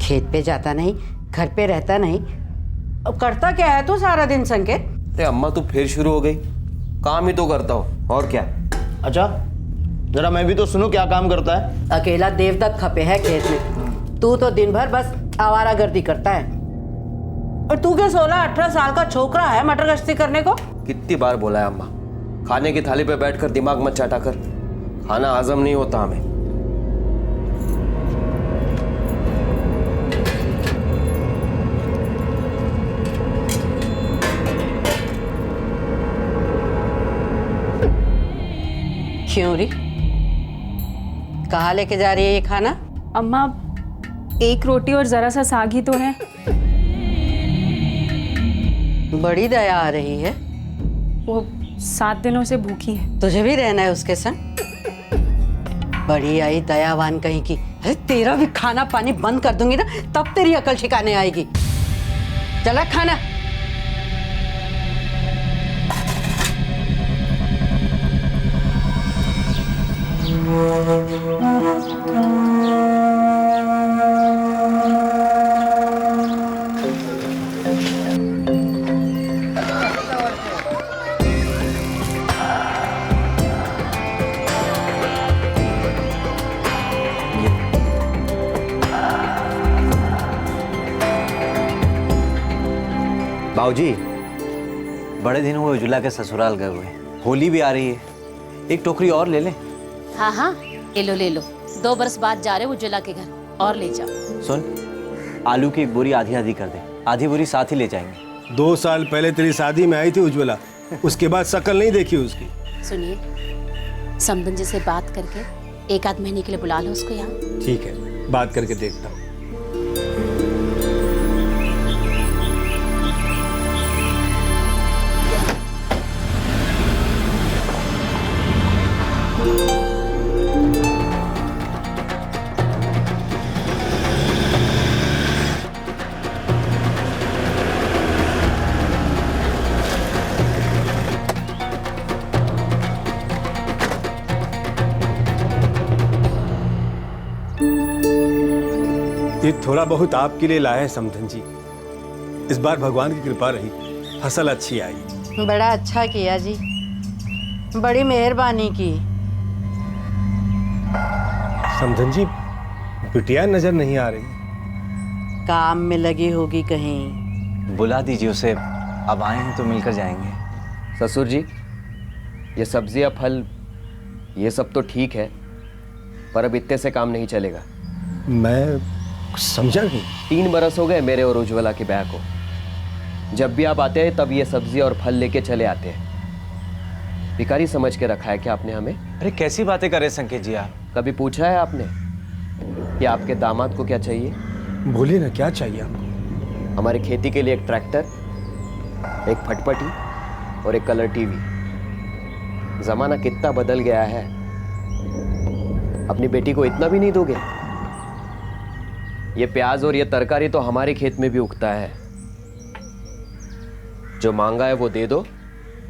खेत पे जाता नहीं, घर पे रहता नहीं, अब करता क्या है तू सारा दिन संकेत? अरे अम्मा तू फिर शुरू हो गई। काम ही तो करता हूँ और क्या। अच्छा जरा मैं भी तो सुनूं क्या काम करता है। अकेला देवदत्त खपे है खेत में, तू तो दिन भर बस आवारागर्दी करता है। और तू क्या 16-18 साल का छोकरा है मटर गश्ती करने को? कितनी बार बोला है अम्मा, खाने की थाली पे बैठकर दिमाग मत चाटा कर, खाना हजम नहीं होता हमें। क्यों री, कहाँ लेके जा रही है ये खाना? अम्मा एक रोटी और जरा सा साग ही तो है। बड़ी दया आ रही है। वो 7 दिनों से भूखी है। तुझे भी रहना है उसके संग? बड़ी आई दयावान कहीं की। अरे तेरा भी खाना पानी बंद कर दूंगी ना, तब तेरी अकल ठिकाने आएगी। चला खाना। बाबूजी बड़े दिन हुए उज्ज्वला के ससुराल गए हुए, होली भी आ रही है, एक टोकरी और ले लें। हाँ हाँ ले लो ले लो, 2 बरस बाद जा रहे हो उज्ज्वला के घर, और ले जाओ। सुन, आलू की एक बोरी आधी आधी कर दे, आधी बोरी साथ ही ले जाएंगे। 2 साल पहले तेरी शादी में आई थी उज्ज्वला, उसके बाद शक्ल नहीं देखी उसकी। सुनिए, समदन जी से बात करके 1 आध महीने के लिए बुला लो उसको यहाँ। ठीक है, बात करके देखता हूँ। ये थोड़ा बहुत आपके लिए लाए हैं समधन जी। इस बार भगवान की कृपा रही, फसल अच्छी आई। बड़ा अच्छा किया जी, बड़ी मेहरबानी की। समधन जी, बिटिया नजर नहीं आ रही। काम में लगी होगी कहीं। बुला दीजिए उसे, अब आए हैं तो मिलकर जाएंगे। ससुर जी, ये सब्जियां फल ये सब तो ठीक है, पर अब इतने से काम नहीं चलेगा। मैं कुछ समझा नहीं। 3 बरस हो गए मेरे और उज्ज्वला के ब्याह को। जब भी आप आते हैं तब ये सब्जी और फल लेके चले आते हैं। भिखारी समझ के रखा है क्या आपने हमें? अरे कैसी बातें कर रहे संकेत जी आप? कभी पूछा है आपने कि आपके दामाद को क्या चाहिए? बोलिए ना, क्या चाहिए आपको? हमारे खेती के लिए एक ट्रैक्टर, एक फटफटी और एक कलर टीवी। जमाना कितना बदल गया है, अपनी बेटी को इतना भी नहीं दोगे? ये प्याज और ये तरकारी तो हमारे खेत में भी उगता है। जो मांगा है वो दे दो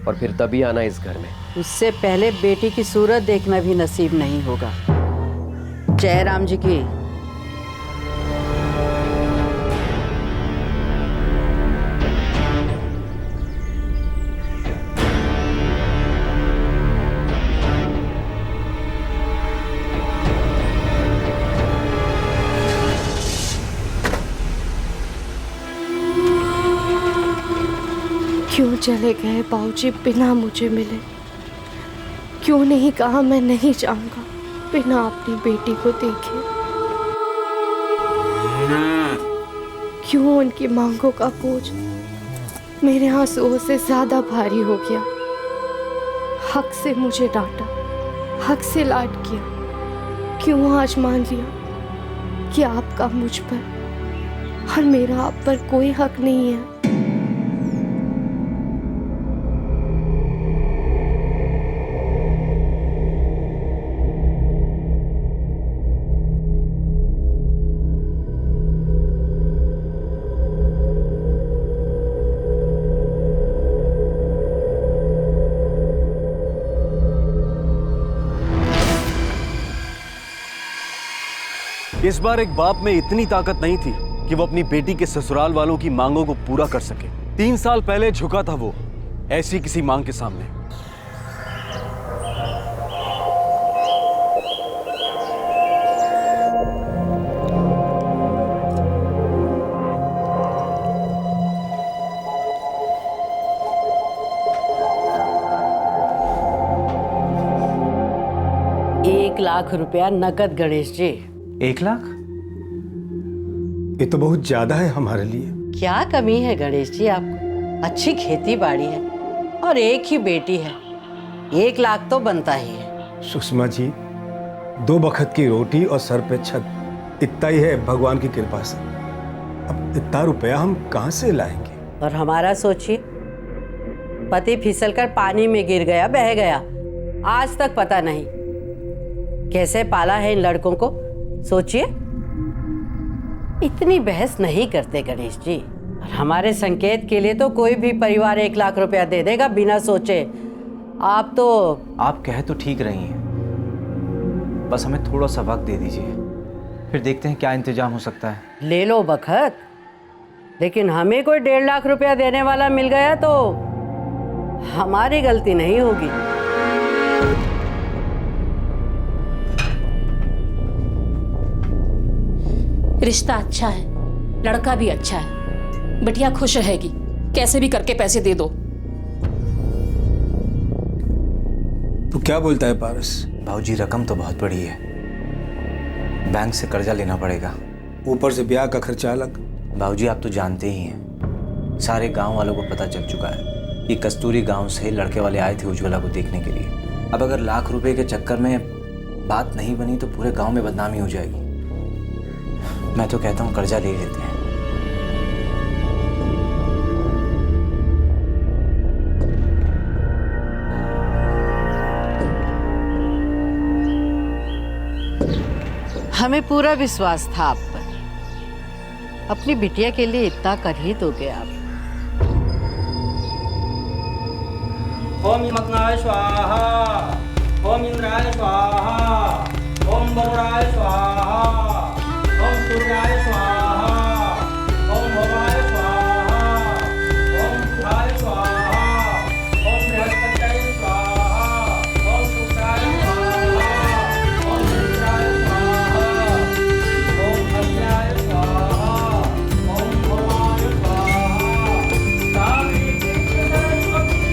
और फिर तभी आना इस घर में। उससे पहले बेटी की सूरत देखना भी नसीब नहीं होगा। जयराम जी की चले गए बाबूजी बिना मुझे मिले। क्यों नहीं कहा मैं नहीं जाऊंगा बिना अपनी बेटी को देखे। क्यों उनकी मांगों का बोझ मेरे आंसुओं से ज्यादा भारी हो गया। हक से मुझे डांटा, हक से लाड किया। क्यों आज मान लिया कि आपका मुझ पर और मेरा आप पर कोई हक नहीं है। इस बार एक बाप में इतनी ताकत नहीं थी कि वो अपनी बेटी के ससुराल वालों की मांगों को पूरा कर सके। 3 साल पहले झुका था वो ऐसी किसी मांग के सामने। ₹1,00,000 नकद गणेश जी। 1 लाख? ये तो बहुत ज्यादा है हमारे लिए। क्या कमी है गणेश जी आपको? अच्छी खेती बाड़ी है और एक ही बेटी है, 1 लाख तो बनता ही है। सुषमा जी, 2 वक्त की रोटी और सर पे छत, इतना ही है भगवान की कृपा से। अब इतना रुपया हम कहाँ से लाएंगे? और हमारा सोचिए, पति फिसलकर पानी में गिर गया, बह गया, आज तक पता नहीं कैसे पाला है इन लड़कों को। सोचिए, इतनी बहस नहीं करते गणेश जी। और हमारे संकेत के लिए तो कोई भी परिवार 1 लाख रुपया दे देगा बिना सोचे। आप तो आप कह तो ठीक रही हैं, बस हमें थोड़ा सा वक्त दे दीजिए, फिर देखते हैं क्या इंतजाम हो सकता है। ले लो बखत, लेकिन हमें कोई 1.5 लाख रुपया देने वाला मिल गया तो हमारी गलती नहीं होगी। रिश्ता अच्छा है, लड़का भी अच्छा है, बिटिया खुश रहेगी। कैसे भी करके पैसे दे दो। तू क्या बोलता है पारस? भाऊजी, रकम तो बहुत बड़ी है, बैंक से कर्जा लेना पड़ेगा, ऊपर से ब्याह का खर्चा अलग। भाऊजी आप तो जानते ही हैं, सारे गांव वालों को पता चल चुका है कि कस्तूरी गांव से लड़के वाले आए थे उज्ज्वला को देखने के लिए। अब अगर लाख रुपए के चक्कर में बात नहीं बनी तो पूरे गांव में बदनामी हो जाएगी। मैं तो कहता हूँ कर्जा ले लेते हैं। हमें पूरा विश्वास था आप पर। अपनी बिटिया के लिए इतना कर ही दोगे आप। ओम यमकनाय स्वाहा, ओम इंद्राय स्वाहा, ओम वरुणाय स्वाहा, ओम सूर्याय स्वाहा, ओम भवाय स्वाहा, ओम बुधाय स्वाहा, ओम बृहस्पतये स्वाहा, ओम शुक्राय स्वाहा, ओम इंद्राय स्वाहा, ओम अग्न्याय स्वाहा, ओम भवाय स्वाहा। सावित्री सरस्वती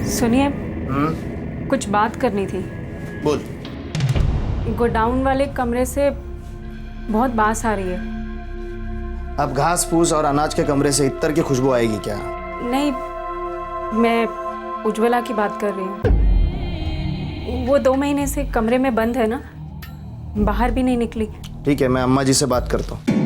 सुनिए, कुछ बात करनी थी। बोल। गोडाउन वाले कमरे से बहुत बास आ रही है। अब घास फूस और अनाज के कमरे से इत्तर की खुशबू आएगी क्या? नहीं, मैं उज्ज्वला की बात कर रही हूँ। वो 2 महीने से कमरे में बंद है ना, बाहर भी नहीं निकली। ठीक है, मैं अम्मा जी से बात करता हूँ।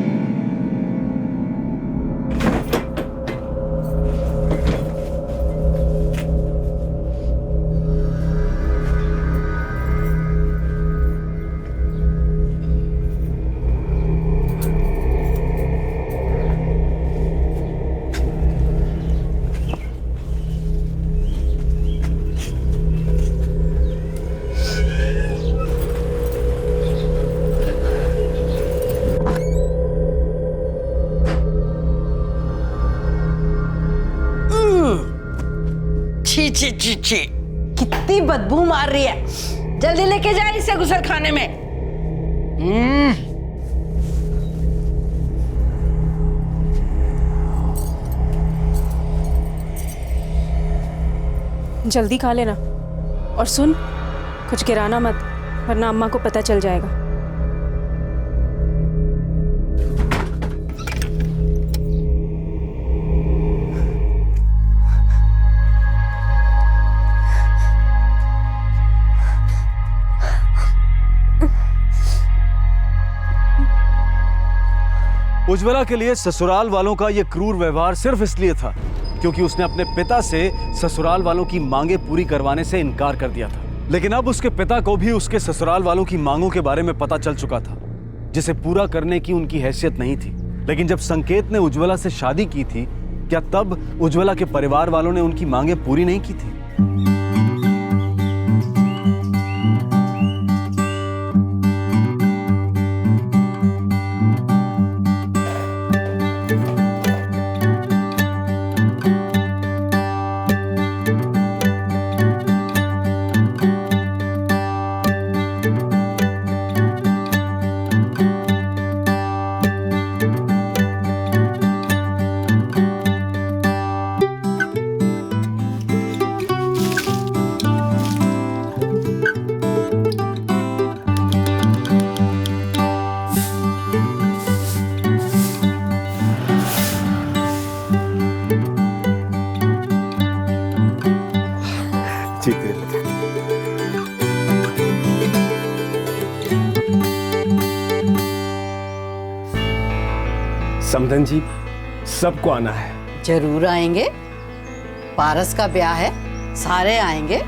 छी छी छी छी, कितनी बदबू मार रही है। जल्दी लेके जा इसे गुसल खाने में। जल्दी खा लेना। और सुन, कुछ गिराना मत, वरना अम्मा को पता चल जाएगा। उज्ज्वला के लिए ससुराल वालों का यह क्रूर व्यवहार सिर्फ इसलिए था क्योंकि उसने अपने पिता से ससुराल वालों की मांगें पूरी करवाने से इनकार कर दिया था। लेकिन अब उसके पिता को भी उसके ससुराल वालों की मांगों के बारे में पता चल चुका था, जिसे पूरा करने की उनकी हैसियत नहीं थी। लेकिन जब संकेत ने उज्ज्वला से शादी की थी, क्या तब उज्ज्वला के परिवार वालों ने उनकी मांगें पूरी नहीं की थी? ठीक है। समधन जी, सबको आना है। जरूर आएंगे, पारस का ब्याह है, सारे आएंगे।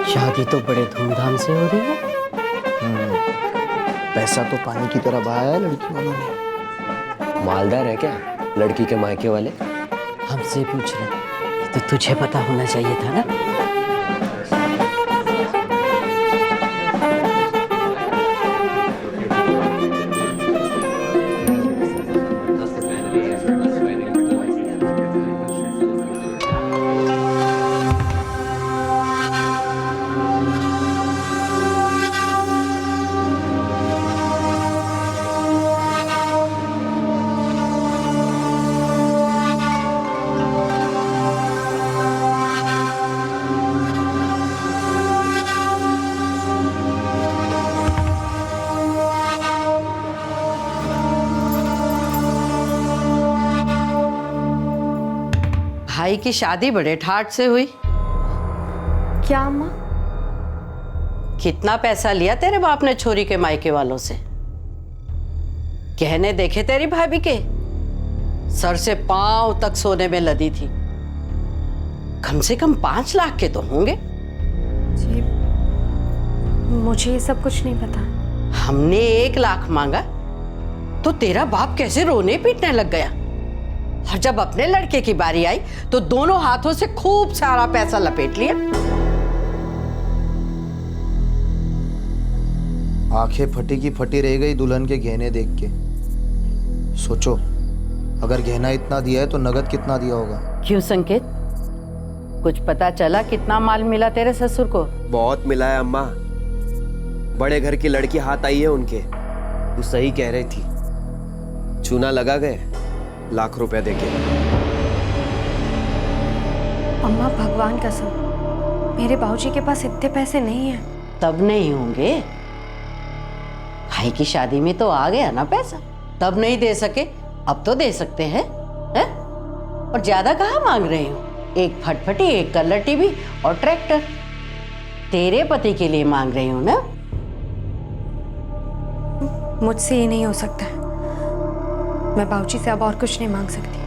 शादी तो बड़े धूमधाम से हो रही है। पैसा तो पानी की तरह बहाया है लड़की वालों ने। मालदार है क्या लड़की के मायके वाले? हमसे पूछ रहे, ये तो तुझे पता होना चाहिए था ना। भाई की शादी बड़े ठाट से हुई। क्या अम्मा? कितना पैसा लिया तेरे बाप ने छोरी के मायके वालों से? गहने देखे तेरी भाभी के? सर से पांव तक सोने में लदी थी। कम से कम 5 लाख के तो होंगे। जी, मुझे ये सब कुछ नहीं पता। हमने 1 लाख मांगा तो तेरा बाप कैसे रोने पीटने लग गया। और जब अपने लड़के की बारी आई तो दोनों हाथों से खूब सारा पैसा लपेट लिया। आंखें फटी की फटी रह गई दुल्हन के गहने देख के। सोचो, अगर गहना इतना दिया है तो नगद कितना दिया होगा? क्यों संकेत, कुछ पता चला कितना माल मिला तेरे ससुर को? बहुत मिला है अम्मा। बड़े घर की लड़की हाथ आई है उनके। तू सही कह रही थी, चूना लगा गए लाख रुपया देके। अम्मा भगवान कसम, मेरे बाबूजी के पास इतने पैसे नहीं है। तब नहीं होंगे, भाई की शादी में तो आ गया ना पैसा। तब नहीं दे सके, अब तो दे सकते हैं, हैं? और ज्यादा कहाँ मांग रहे हो? एक फटफटी, एक कलर टीवी और ट्रैक्टर तेरे पति के लिए मांग रही हूँ ना। मुझसे ये नहीं हो सकता है। मैं बाबूजी से अब और कुछ नहीं मांग सकती।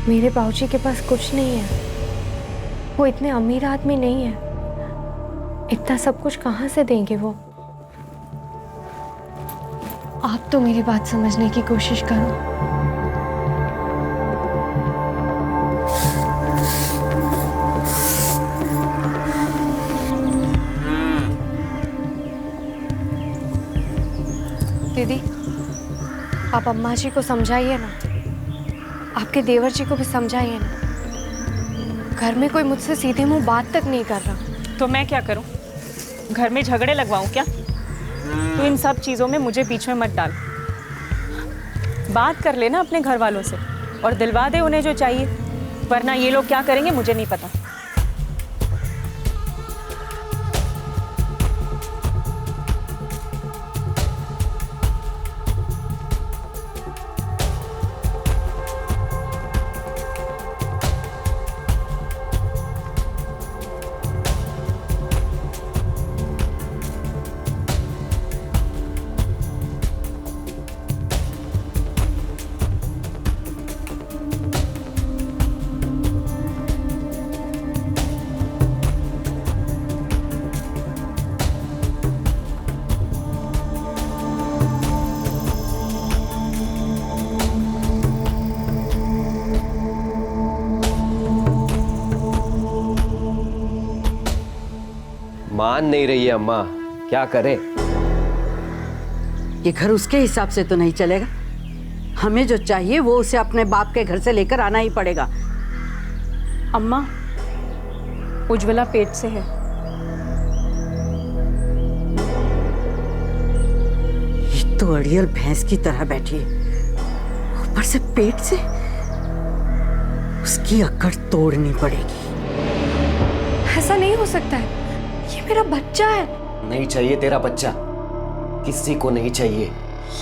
मेरे बाबूजी के पास कुछ नहीं है। वो इतने अमीर आदमी नहीं है। इतना सब कुछ कहाँ से देंगे वो? आप तो मेरी बात समझने की कोशिश करो। दीदी, आप अम्मा जी को समझाइए ना, आपके देवर जी को भी समझाइए ना। घर में कोई मुझसे सीधे मुंह बात तक नहीं कर रहा। तो मैं क्या करूं? घर में झगड़े लगवाऊं क्या? तो इन सब चीज़ों में मुझे बीच में मत डाल। बात कर लेना अपने घर वालों से और दिलवा दे उन्हें जो चाहिए, वरना ये लोग क्या करेंगे मुझे नहीं पता। मान नहीं रही है अम्मा, क्या करे? ये घर उसके हिसाब से तो नहीं चलेगा। हमें जो चाहिए वो उसे अपने बाप के घर से लेकर आना ही पड़ेगा। अम्मा, उज्ज्वला पेट से है। ये तो अड़ियल भैंस की तरह बैठी है, ऊपर से पेट से। उसकी अकड़ तोड़नी पड़ेगी। ऐसा नहीं हो सकता है, ये मेरा बच्चा है। नहीं चाहिए तेरा बच्चा, किसी को नहीं चाहिए।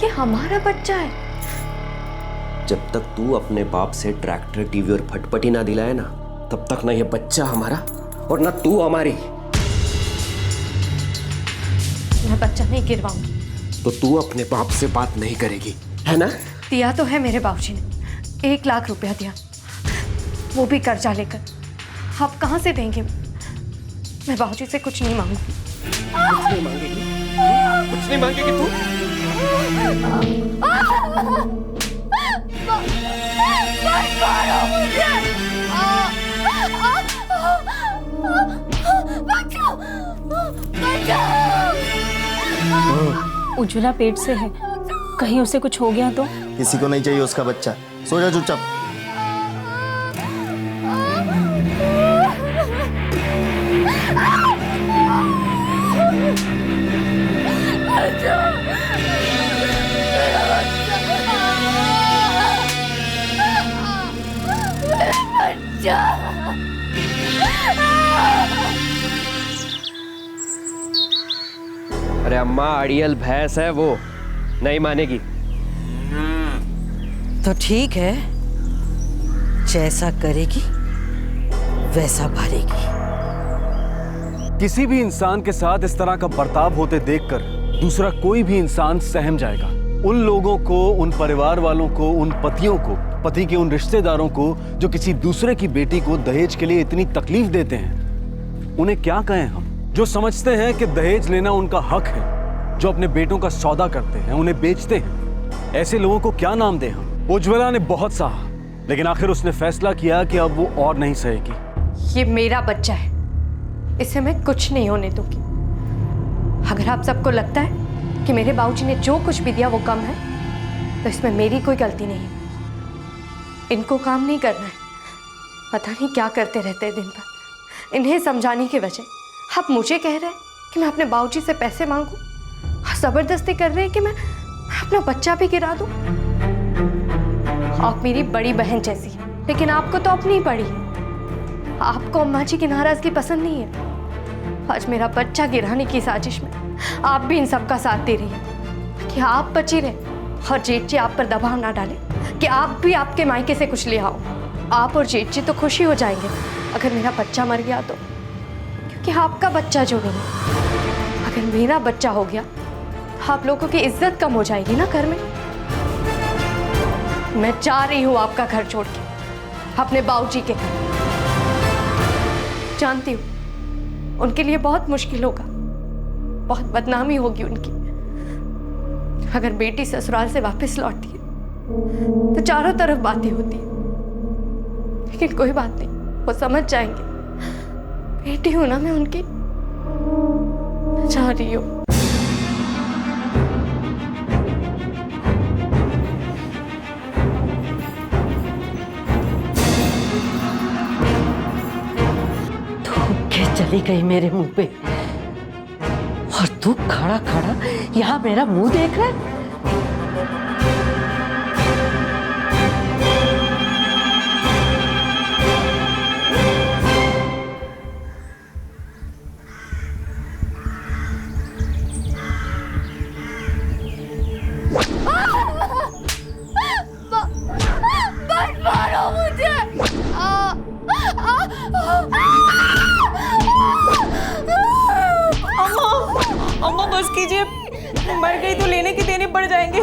ये हमारा बच्चा है। जब तक तू अपने बाप से ट्रैक्टर, टीवी और फटपटी ना दिलाए ना, तब तक ना ये बच्चा हमारा और ना तू हमारी। मैं बच्चा नहीं गिरवाऊंगी। तो तू अपने बाप से बात नहीं करेगी, है ना? दिया तो है मेरे बाबूजी ने, 1 लाख रुपया दिया, वो भी कर्जा लेकर। आप कहाँ से देंगे? मैं बाबूजी से कुछ नहीं मांगूंगी। कुछ नहीं मांगेगी? कुछ नहीं मांगेगी तू? उज्ज्वला पेट से है, कहीं उसे कुछ हो गया तो? किसी को नहीं चाहिए उसका बच्चा। सो जा चुपचाप। अरे अम्मा, अड़ियल भैंस है वो, नहीं मानेगी। तो ठीक है, जैसा करेगी वैसा भरेगी। किसी भी इंसान के साथ इस तरह का बर्ताव होते देखकर दूसरा कोई भी इंसान सहम जाएगा। उन लोगों को, उन परिवार वालों को, उन पतियों को, पति के उन रिश्तेदारों को जो किसी दूसरे की बेटी को दहेज के लिए इतनी तकलीफ देते हैं, उन्हें क्या कहें हम? जो समझते हैं कि दहेज लेना उनका हक है, जो अपने बेटों का सौदा करते हैं, उन्हें बेचते हैं, ऐसे लोगों को क्या नाम दें हम? उज्ज्वला ने बहुत सहा, लेकिन आखिर उसने फैसला किया कि अब वो और नहीं सहेगी। ये मेरा बच्चा है, इसे मैं कुछ नहीं होने दूंगी। अगर आप सबको लगता है कि मेरे बाबूजी ने जो कुछ भी दिया वो कम है, तो इसमें मेरी कोई गलती नहीं है। इनको काम नहीं करना है, पता नहीं क्या करते रहते हैं दिन भर। इन्हें समझाने की वजह आप मुझे कह रहे हैं कि मैं अपने बाबूजी से पैसे मांगूं, जबरदस्ती कर रहे हैं कि मैं अपना बच्चा भी गिरा दूं। आप मेरी बड़ी बहन जैसी है, लेकिन आपको तो अपनी पड़ी है। आपको अम्मा जी की नाराजगी पसंद नहीं है। आज मेरा बच्चा गिराने की साजिश में आप भी इन सब का साथ दे रही है कि आप बची रहे और जेठ जी आप पर दबाव ना डाले कि आप भी आपके मायके से कुछ ले आओ। आप और जेठ जी तो खुशी हो जाएंगे अगर मेरा बच्चा मर गया तो, क्योंकि आपका बच्चा जो नहीं है। अगर मेरा बच्चा हो गया तो आप लोगों की इज्जत कम हो जाएगी ना घर में। मैं जा रही हूँ आपका घर छोड़ के, अपने बाबूजी के घर। जानती हूँ उनके लिए बहुत मुश्किल होगा, बहुत बदनामी होगी उनकी। अगर बेटी ससुराल से वापस लौटती है तो चारों तरफ बातें होती है, लेकिन कोई बात नहीं, वो समझ जाएंगे। बेटी हूं ना मैं उनकी, जा रही हूँ। चली गई मेरे मुंह पे, और तू खड़ा खड़ा यहाँ मेरा मुंह देख रहा है। अम्मा बस कीजिए, मर गई तो लेने की देने पड़ जाएंगे।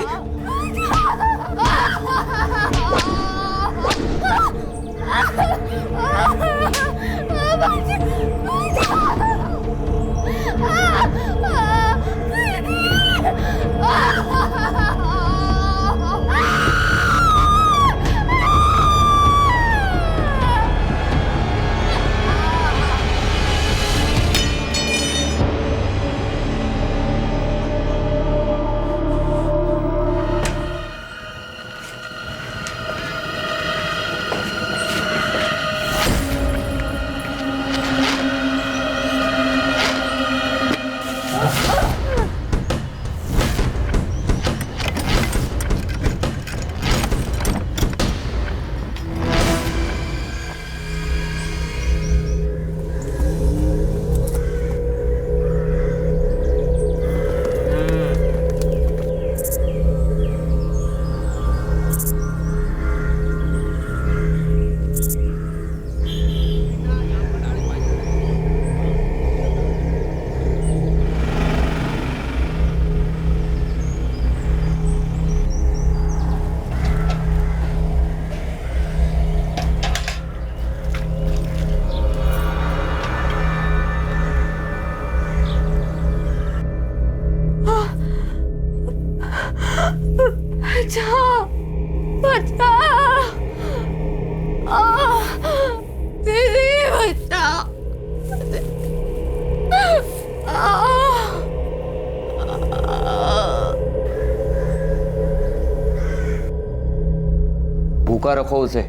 भूखा रखो उसे,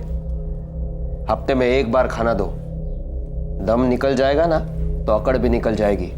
हफ्ते में एक बार खाना दो। दम निकल जाएगा ना तो अकड़ भी निकल जाएगी।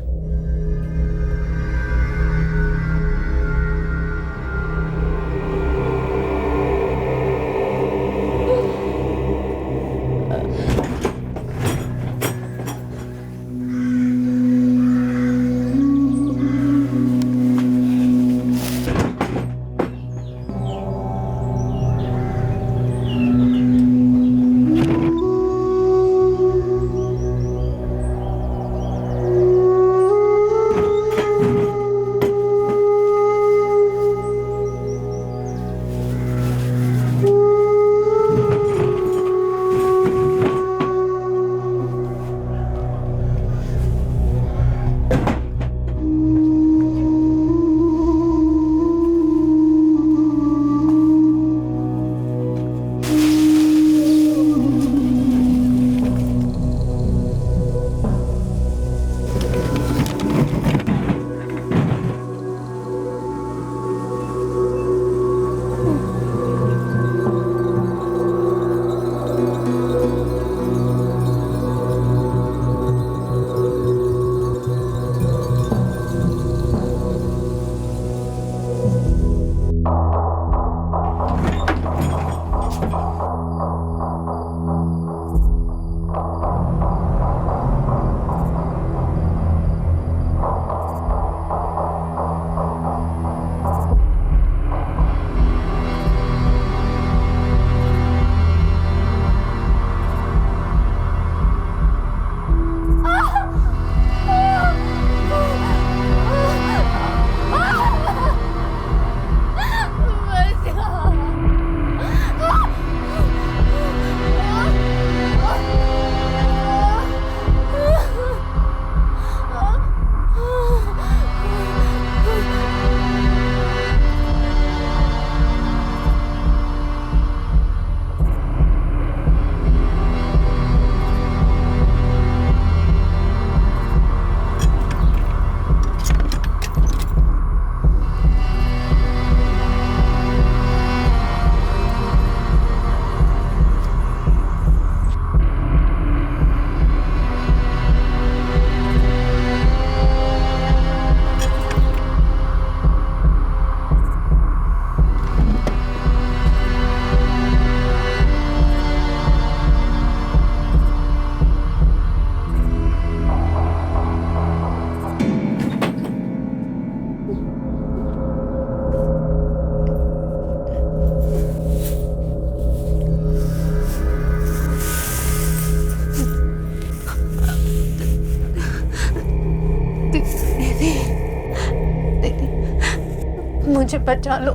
मुझे बचा लो,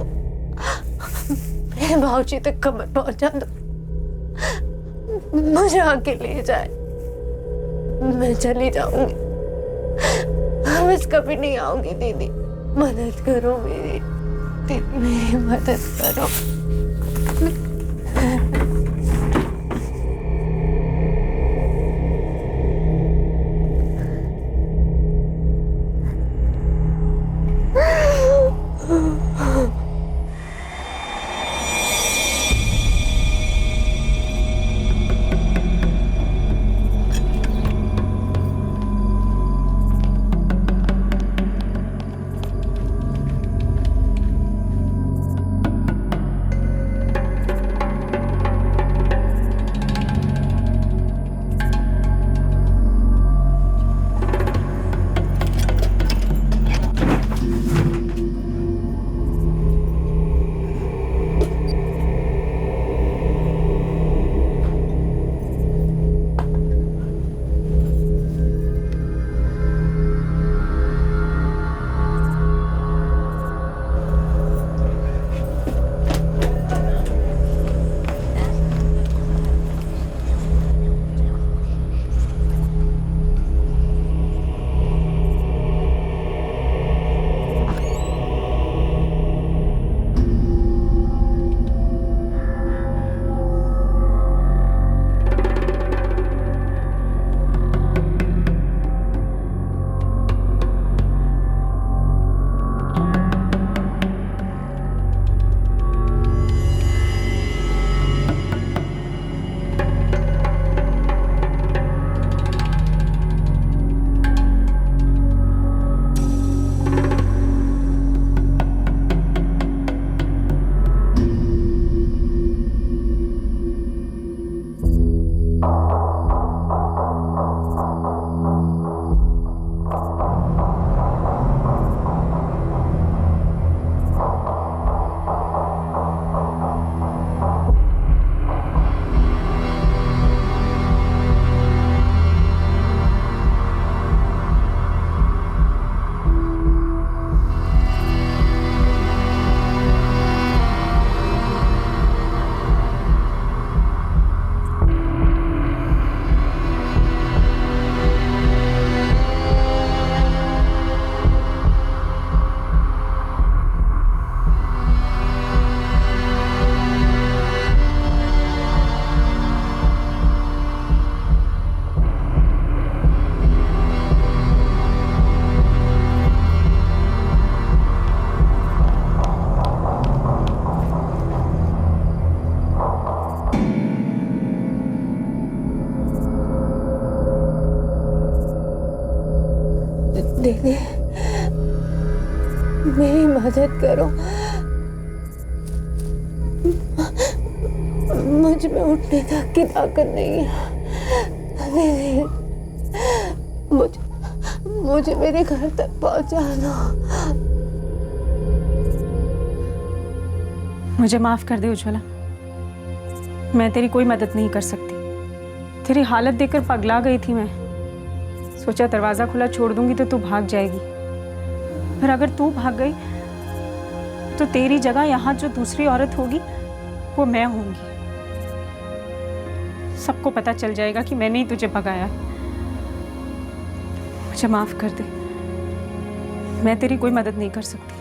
मेरे भाऊजी तक खबर पहुंचा दो, मुझे आके ले जाए, मैं चली जाऊंगी, बस कभी नहीं आऊंगी। दीदी मदद करो मेरी, दीदी मेरी मदद करो। दीदी मेरी मदद करो, मुझ में उठने तक की ताकत नहीं है। दीदी मुझे मेरे घर तक पहुंचा दो। मुझे माफ कर दे उज्ज्वला, मैं तेरी कोई मदद नहीं कर सकती। तेरी हालत देखकर पगला गई थी मैं। सोचा दरवाजा खुला छोड़ दूंगी तो तू भाग जाएगी, पर अगर तू भाग गई तो तेरी जगह यहाँ जो दूसरी औरत होगी वो मैं होंगी। सबको पता चल जाएगा कि मैंने ही तुझे भगाया है। मुझे माफ कर दे, मैं तेरी कोई मदद नहीं कर सकती।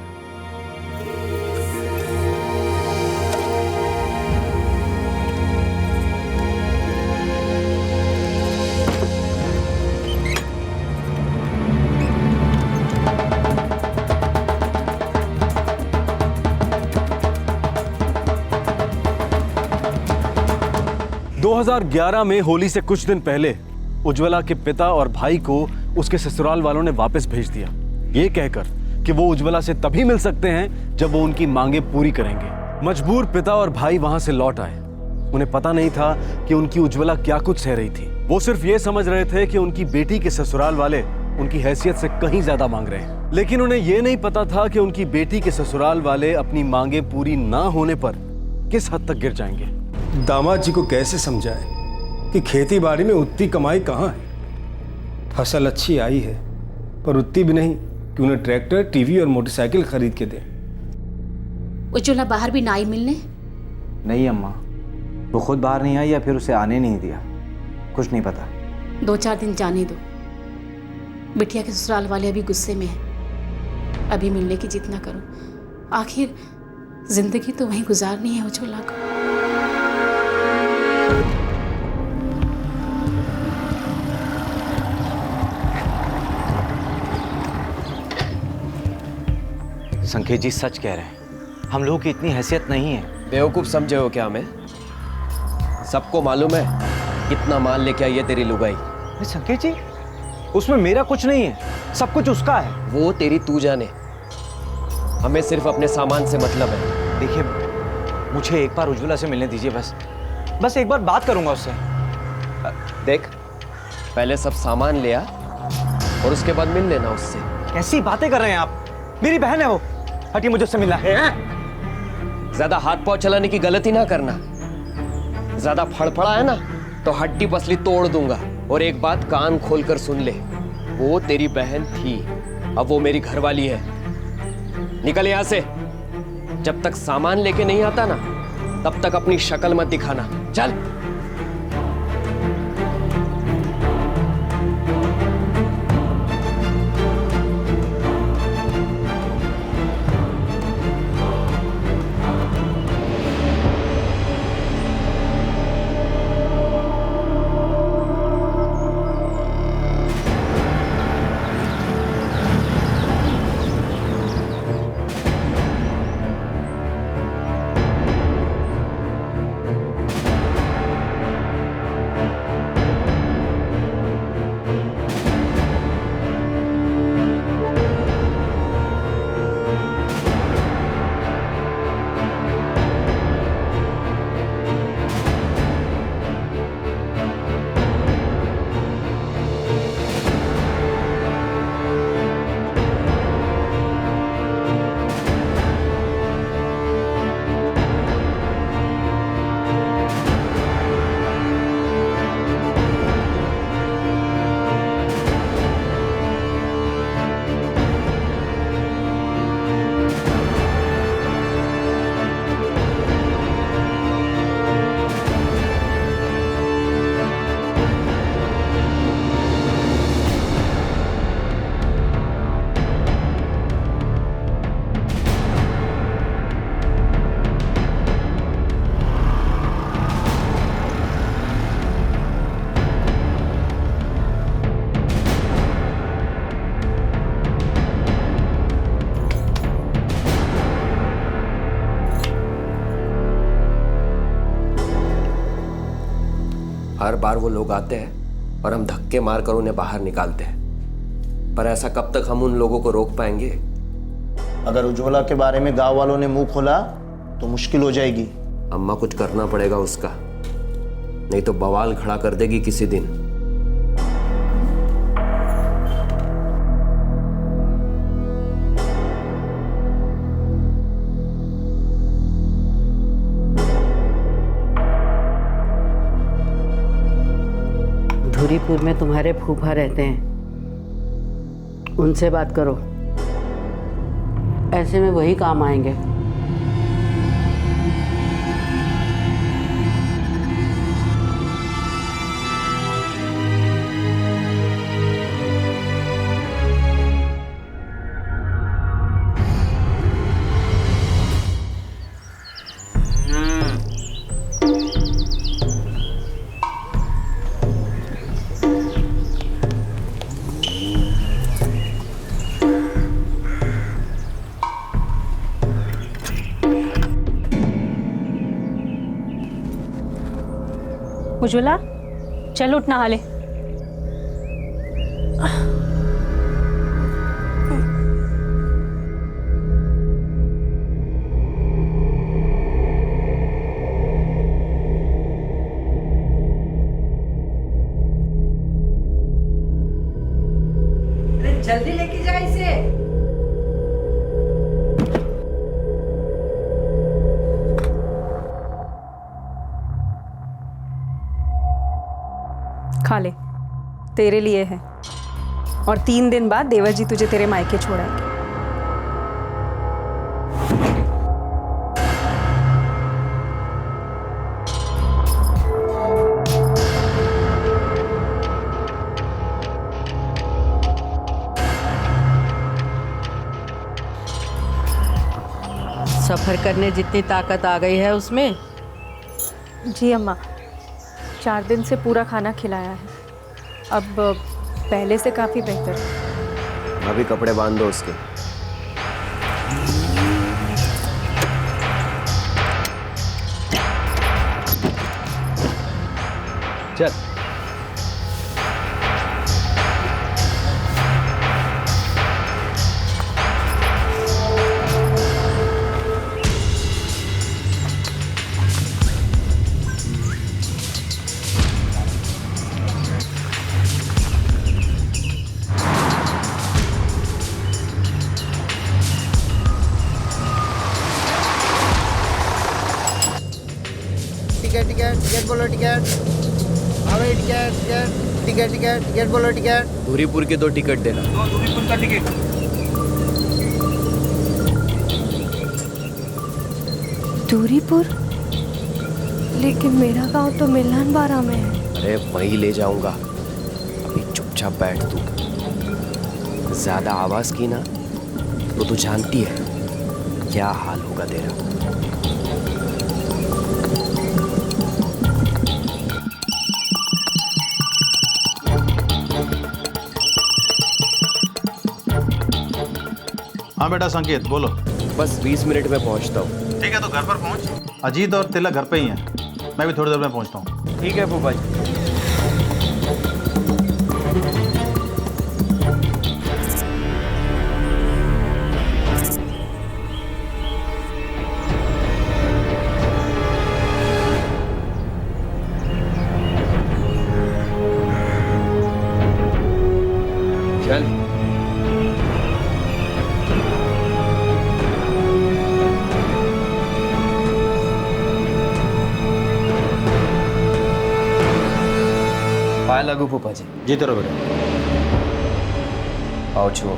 2011 में होली से कुछ दिन पहले उज्ज्वला के पिता और भाई को उसके ससुराल वालों ने वापस भेज दिया, ये कहकर कि वो उज्ज्वला से तभी मिल सकते हैं जब वो उनकी मांगे पूरी करेंगे। मजबूर पिता और भाई वहां से लौट आए। उन्हें पता नहीं था कि उनकी उज्ज्वला क्या कुछ सह रही थी। वो सिर्फ ये समझ रहे थे कि उनकी बेटी के ससुराल वाले उनकी हैसियत से कहीं ज्यादा मांग रहे हैं, लेकिन उन्हें यह नहीं पता था कि उनकी बेटी के ससुराल वाले अपनी मांगे पूरी ना होने पर किस हद तक गिर जाएंगे। दामाद जी को कैसे समझाए कि खेती बाड़ी में उतनी कमाई कहाँ है। फसल अच्छी आई है पर उतनी भी नहीं कि उन्हें ट्रैक्टर, टीवी और मोटरसाइकिल खरीद के दें। उज्ज्वला बाहर भी ना आई मिलने? नहीं अम्मा, वो खुद बाहर नहीं आई या फिर उसे आने नहीं दिया, कुछ नहीं पता। 2-4 दिन जाने दो। बिटिया के ससुराल वाले अभी गुस्से में हैं। अभी मिलने की जिद ना करो, आखिर जिंदगी तो वहीं गुजारनी है उज्ज्वला को। संकेत जी सच कह रहे हैं, हम लोगों की इतनी हैसियत नहीं है। बेवकूफ समझे हो क्या हमें? सबको मालूम है कितना माल लेके आई है तेरी लुगाई। अरे संकेत जी, उसमें मेरा कुछ नहीं है, सब कुछ उसका है। वो तेरी तू जाने, हमें सिर्फ अपने सामान से मतलब है। देखिए, मुझे एक बार उज्ज्वला से मिलने दीजिए, बस एक बार बात करूंगा उससे। देख, पहले सब सामान ले आ और उसके बाद मिल लेना उससे। कैसी बातें कर रहे हैं आप? मेरी बहन है वो, हटिए, मुझे उससे मिलना है। ज्यादा हाथ पांव चलाने की गलती ना करना, ज्यादा फड़फड़ा है ना तो हड्डी पसली तोड़ दूंगा। और एक बात कान खोलकर सुन ले, वो तेरी बहन थी, अब वो मेरी घरवाली है। निकल यहां से। जब तक सामान लेके नहीं आता ना, तब तक अपनी शक्ल मत दिखाना। चल। हर बार वो लोग आते हैं और हम धक्के मारकर उन्हें बाहर निकालते हैं, पर ऐसा कब तक हम उन लोगों को रोक पाएंगे? अगर उज्ज्वला के बारे में गांव वालों ने मुंह खोला तो मुश्किल हो जाएगी। अम्मा, कुछ करना पड़ेगा उसका, नहीं तो बवाल खड़ा कर देगी किसी दिन। धुरीपुर में तुम्हारे फूफा रहते हैं, उनसे बात करो, ऐसे में वही काम आएंगे। उज्ज्वला, चल उठ, नहा ले। जल्दी लेके जा इसे। खा ले, तेरे लिए है। और 3 दिन बाद देवर जी तुझे तेरे मायके छोड़ाएंगे। सफर करने जितनी ताकत आ गई है उसमें। जी अम्मा, 4 दिन से पूरा खाना खिलाया है, अब पहले से काफ़ी बेहतर है। अभी कपड़े बांध दो उसके। चल। टिकट टिकट टिकट बोलो टिकट। हाँ भाई ticket ticket ticket ticket ticket बोलो टिकट। धुरीपुर के 2 टिकट देना। धुरीपुर का टिकट। दूरीपुर? लेकिन मेरा गांव तो मिलान बारा में है। अरे वहीं ले जाऊंगा, अभी चुपचाप बैठ तू। ज्यादा आवाज की ना तो तू जानती है क्या हाल होगा तेरा। हाँ बेटा संकेत बोलो। बस 20 मिनट में पहुंचता हूँ। ठीक है तो घर पर पहुंच। अजीत और तिलक घर पे ही हैं, मैं भी थोड़ी देर में पहुंचता हूँ। ठीक है फूफा जी। चल। पाया लागू फूफा जी। जीते रहो बेटा। आओ छुओ।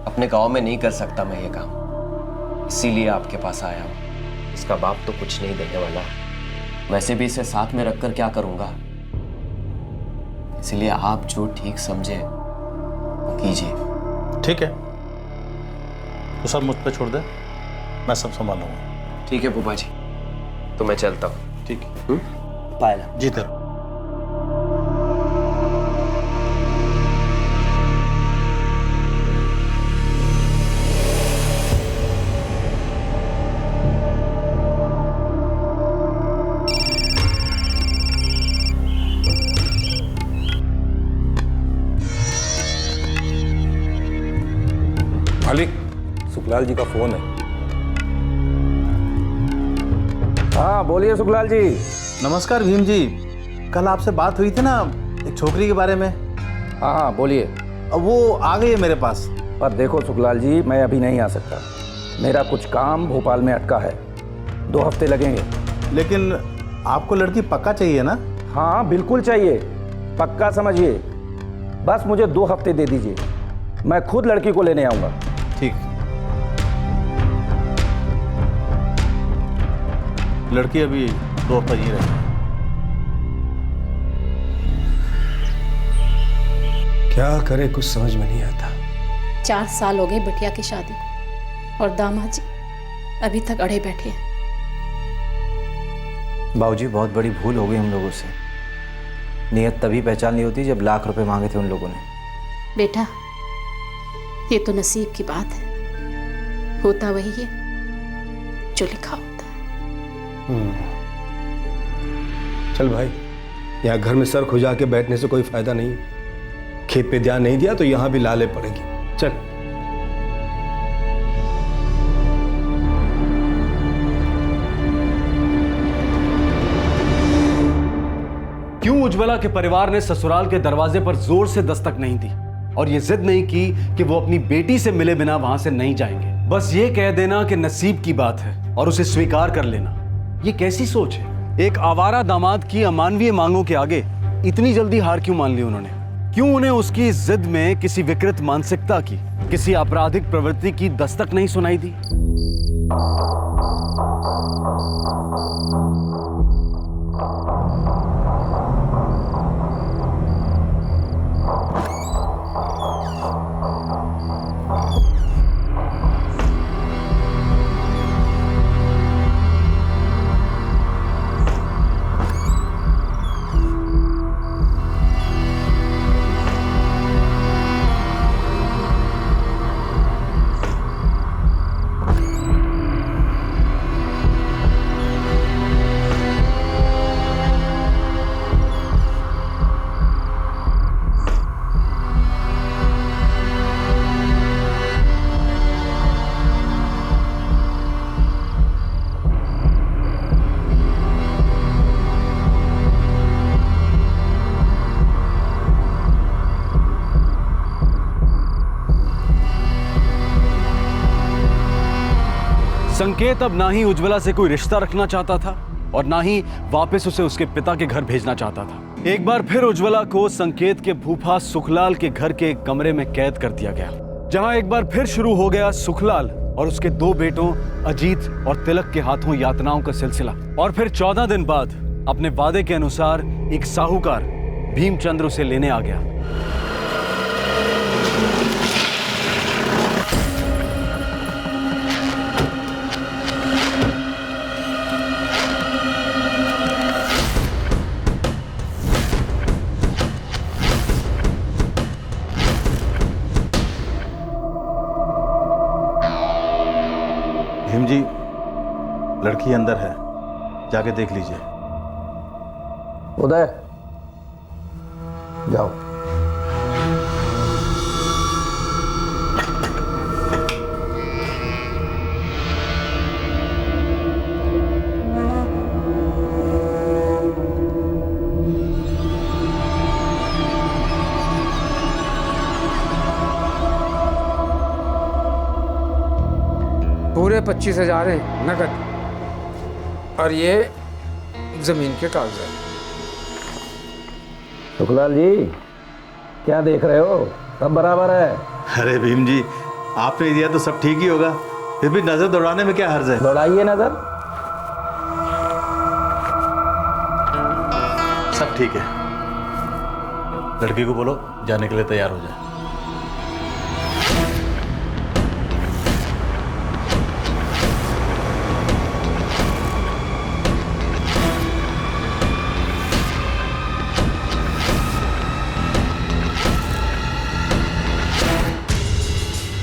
अपने गांव में नहीं कर सकता मैं ये काम, इसीलिए आपके पास आया हूं। इसका बाप तो कुछ नहीं देने वाला, वैसे भी इसे साथ में रखकर क्या करूंगा, इसलिए आप जो ठीक समझे वो कीजिए। ठीक है तो सब मुझ पे छोड़ दे, मैं सब संभाल लूंगा। ठीक है फूफा जी, तो मैं चलता हूँ। ठीक है पायला। जीते रहो। मालिक, सुखलाल जी का फोन है। हाँ बोलिए सुखलाल जी। नमस्कार भीम जी, कल आपसे बात हुई थी ना एक छोकरी के बारे में। हाँ हाँ बोलिए। अब वो आ गई है मेरे पास। पर देखो सुखलाल जी, मैं अभी नहीं आ सकता, मेरा कुछ काम भोपाल में अटका है, 2 हफ्ते लगेंगे। लेकिन आपको लड़की पक्का चाहिए ना? हाँ बिल्कुल चाहिए, पक्का समझिए। बस मुझे 2 हफ्ते दे दीजिए, मैं खुद लड़की को लेने आऊँगा। ठीक। लड़की अभी 2 हफ्ता ही रहेगी। क्या करे कुछ समझ में नहीं आता। 4 साल हो गए बिटिया की शादी को और दामाद जी अभी तक अड़े बैठे हैं। बाबूजी बहुत बड़ी भूल हो गई हम लोगों से। नियत तभी पहचान ली होती जब लाख रुपए मांगे थे उन लोगों ने। बेटा ये तो नसीब की बात है, होता वही है जो लिखा होता है। चल भाई, यहाँ घर में सर खुजा के बैठने से कोई फायदा नहीं। खेत पे ध्यान नहीं दिया तो यहाँ भी लाले पड़ेगी। चल। क्यों उज्ज्वला के परिवार ने ससुराल के दरवाजे पर जोर से दस्तक नहीं दी और ये जिद नहीं की कि वो अपनी बेटी से मिले बिना वहां से नहीं जाएंगे? बस ये कह देना कि नसीब की बात है और उसे स्वीकार कर लेना। ये कैसी सोच है? एक आवारा दामाद की अमानवीय मांगों के आगे इतनी जल्दी हार क्यों मान ली उन्होंने? क्यों उन्हें उसकी जिद में किसी विकृत मानसिकता की, किसी आपराधिक प्रवृत्ति की दस्तक नहीं सुनाई दी? संकेत अब ना ही उज्ज्वला से कोई रिश्ता रखना चाहता था और ना ही वापस उसे उसके पिता के घर भेजना चाहता था। एक बार फिर उज्ज्वला को संकेत के फूफा सुखलाल के घर के एक कमरे में कैद कर दिया गया, जहां एक बार फिर शुरू हो गया सुखलाल और उसके 2 बेटों अजीत और तिलक के हाथों यातनाओं का सिलसिला। और फिर 14 दिन बाद अपने वादे के अनुसार एक साहूकार भीमचंद्र उसे लेने आ गया। भीम जी, लड़की अंदर है, जाके देख लीजिए। उदय, जाओ। पूरे 25,000 हैं नकद, और ये जमीन के कागजात। सुखलाल जी, क्या देख रहे हो? सब बराबर है। अरे भीम जी, आपने दिया तो सब ठीक ही होगा, फिर भी नजर दौड़ाने में क्या हर्ज है? दौड़ाइए नजर। सब ठीक है। लड़की को बोलो जाने के लिए तैयार हो जाए।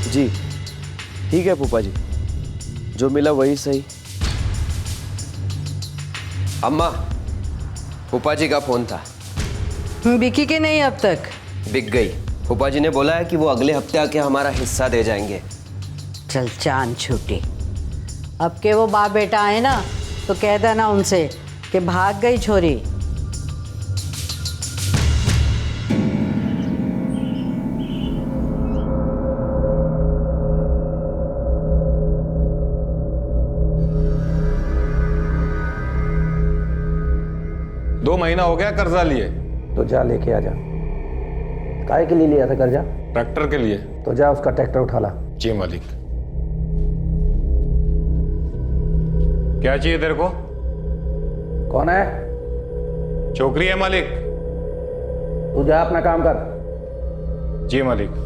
जी ठीक है फूफा जी, जो मिला वही सही। अम्मा, फूफा जी का फोन था। बिकी के नहीं अब तक? बिक गई। फूफा जी ने बोला है कि वो अगले हफ्ते आके हमारा हिस्सा दे जाएंगे। चल चांद छूटे। अब के वो बाप बेटा आए ना तो कह देना उनसे कि भाग गई छोरी। दो महीना हो गया कर्जा लिए। तो जा लेके आ जा। काहे के लिए लिया था कर्जा? ट्रैक्टर के लिए। तो जा उसका ट्रैक्टर उठा ला। जी मालिक। क्या चाहिए तेरे को? कौन है? छोकरी है मालिक। तू जा अपना काम कर। जी मालिक।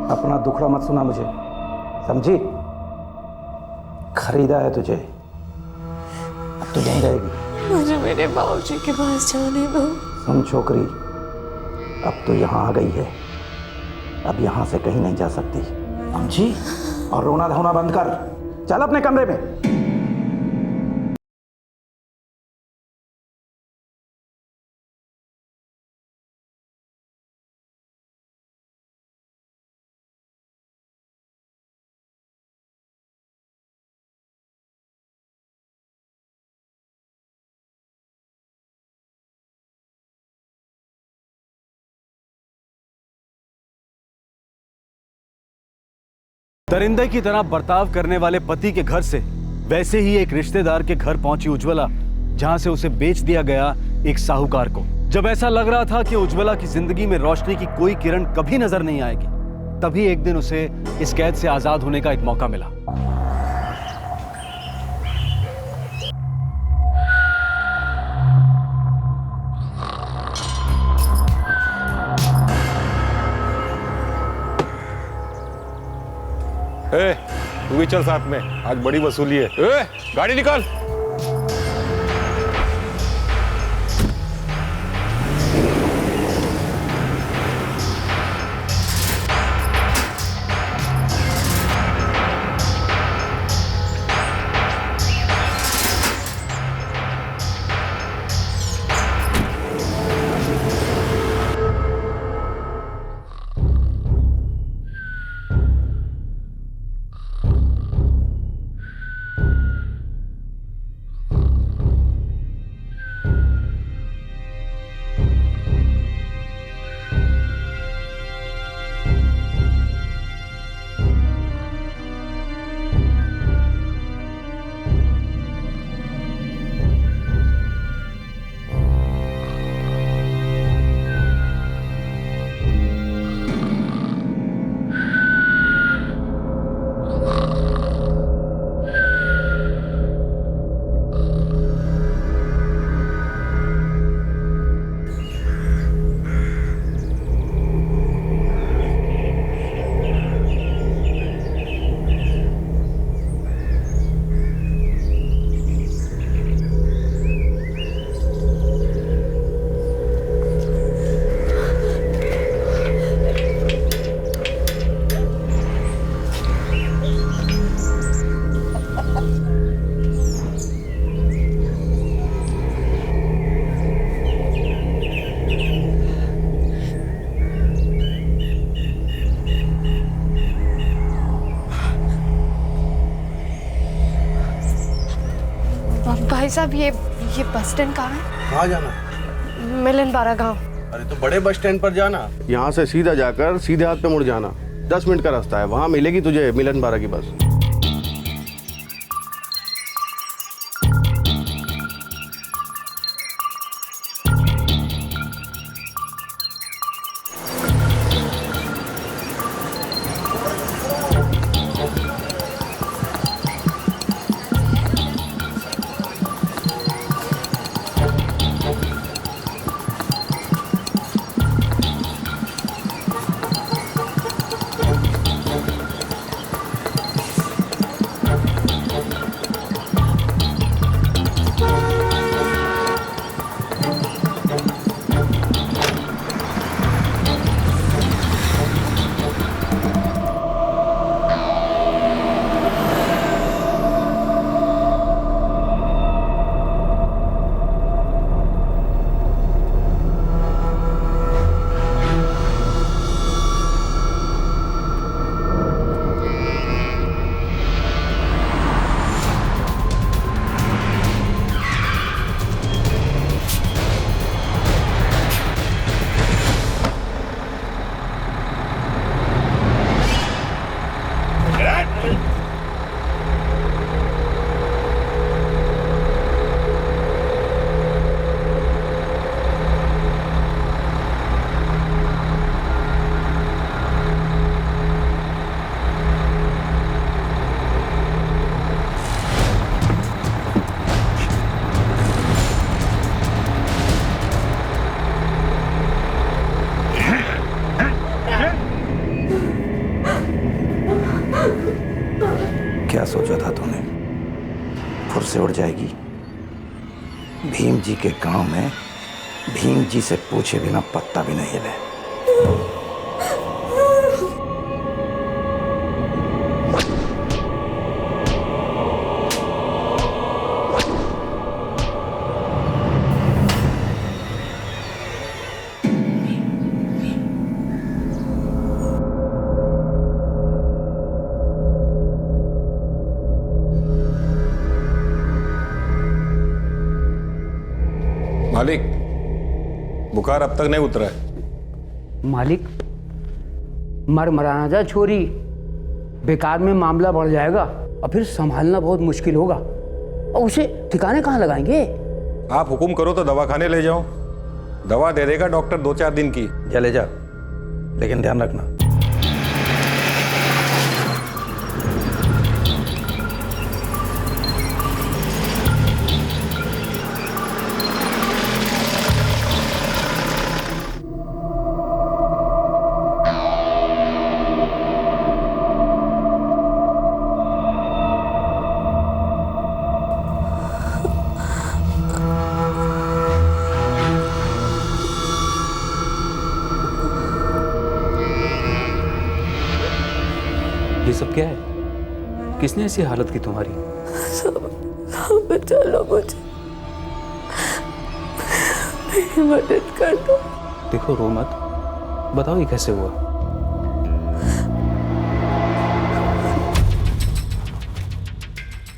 अपना दुखड़ा मत सुना मुझे, समझी? खरीदा है तुझे, अब तो यहीं रहेगी। मुझे मेरे बाबूजी के पास जाने दो। सुन छोकरी, अब तो यहाँ आ गई है, अब यहाँ से कहीं नहीं जा सकती, समझी? और रोना धोना बंद कर, चल अपने कमरे में। दरिंदे की तरह बर्ताव करने वाले पति के घर से वैसे ही एक रिश्तेदार के घर पहुंची उज्ज्वला, जहां से उसे बेच दिया गया एक साहूकार को। जब ऐसा लग रहा था कि उज्ज्वला की जिंदगी में रोशनी की कोई किरण कभी नजर नहीं आएगी, तभी एक दिन उसे इस कैद से आजाद होने का एक मौका मिला। ए, तू भी चल साथ में, आज बड़ी वसूली है। ए, गाड़ी निकाल। भाई साहब, ये बस स्टैंड कहाँ है? कहाँ जाना है? मिलन बारा गाँव। अरे तो बड़े बस स्टैंड पर जाना, यहाँ से सीधा जाकर सीधे हाथ पे मुड़ जाना। 10 मिनट का रास्ता है, वहाँ मिलेगी तुझे मिलन बारा की बस। क्या सोचा था तूने? फुर से उड़ जाएगी? भीम जी के गांव में भीम जी से पूछे बिना पत्ता भी नहीं हिले। मालिक, बुखार अब तक नहीं उतरा है। मालिक, मर मराना जा छोरी, बेकार में मामला बढ़ जाएगा और फिर संभालना बहुत मुश्किल होगा। और उसे ठिकाने कहाँ लगाएंगे? आप हुक्म करो तो दवाखाने ले जाओ, दवा दे देगा डॉक्टर 2-4 दिन की। जा ले जा, लेकिन ध्यान रखना। ये सब क्या है? किसने ऐसी हालत की तुम्हारी? बचा लो मुझे, मेरी मदद कर दो। देखो रो मत, बताओ ये कैसे हुआ?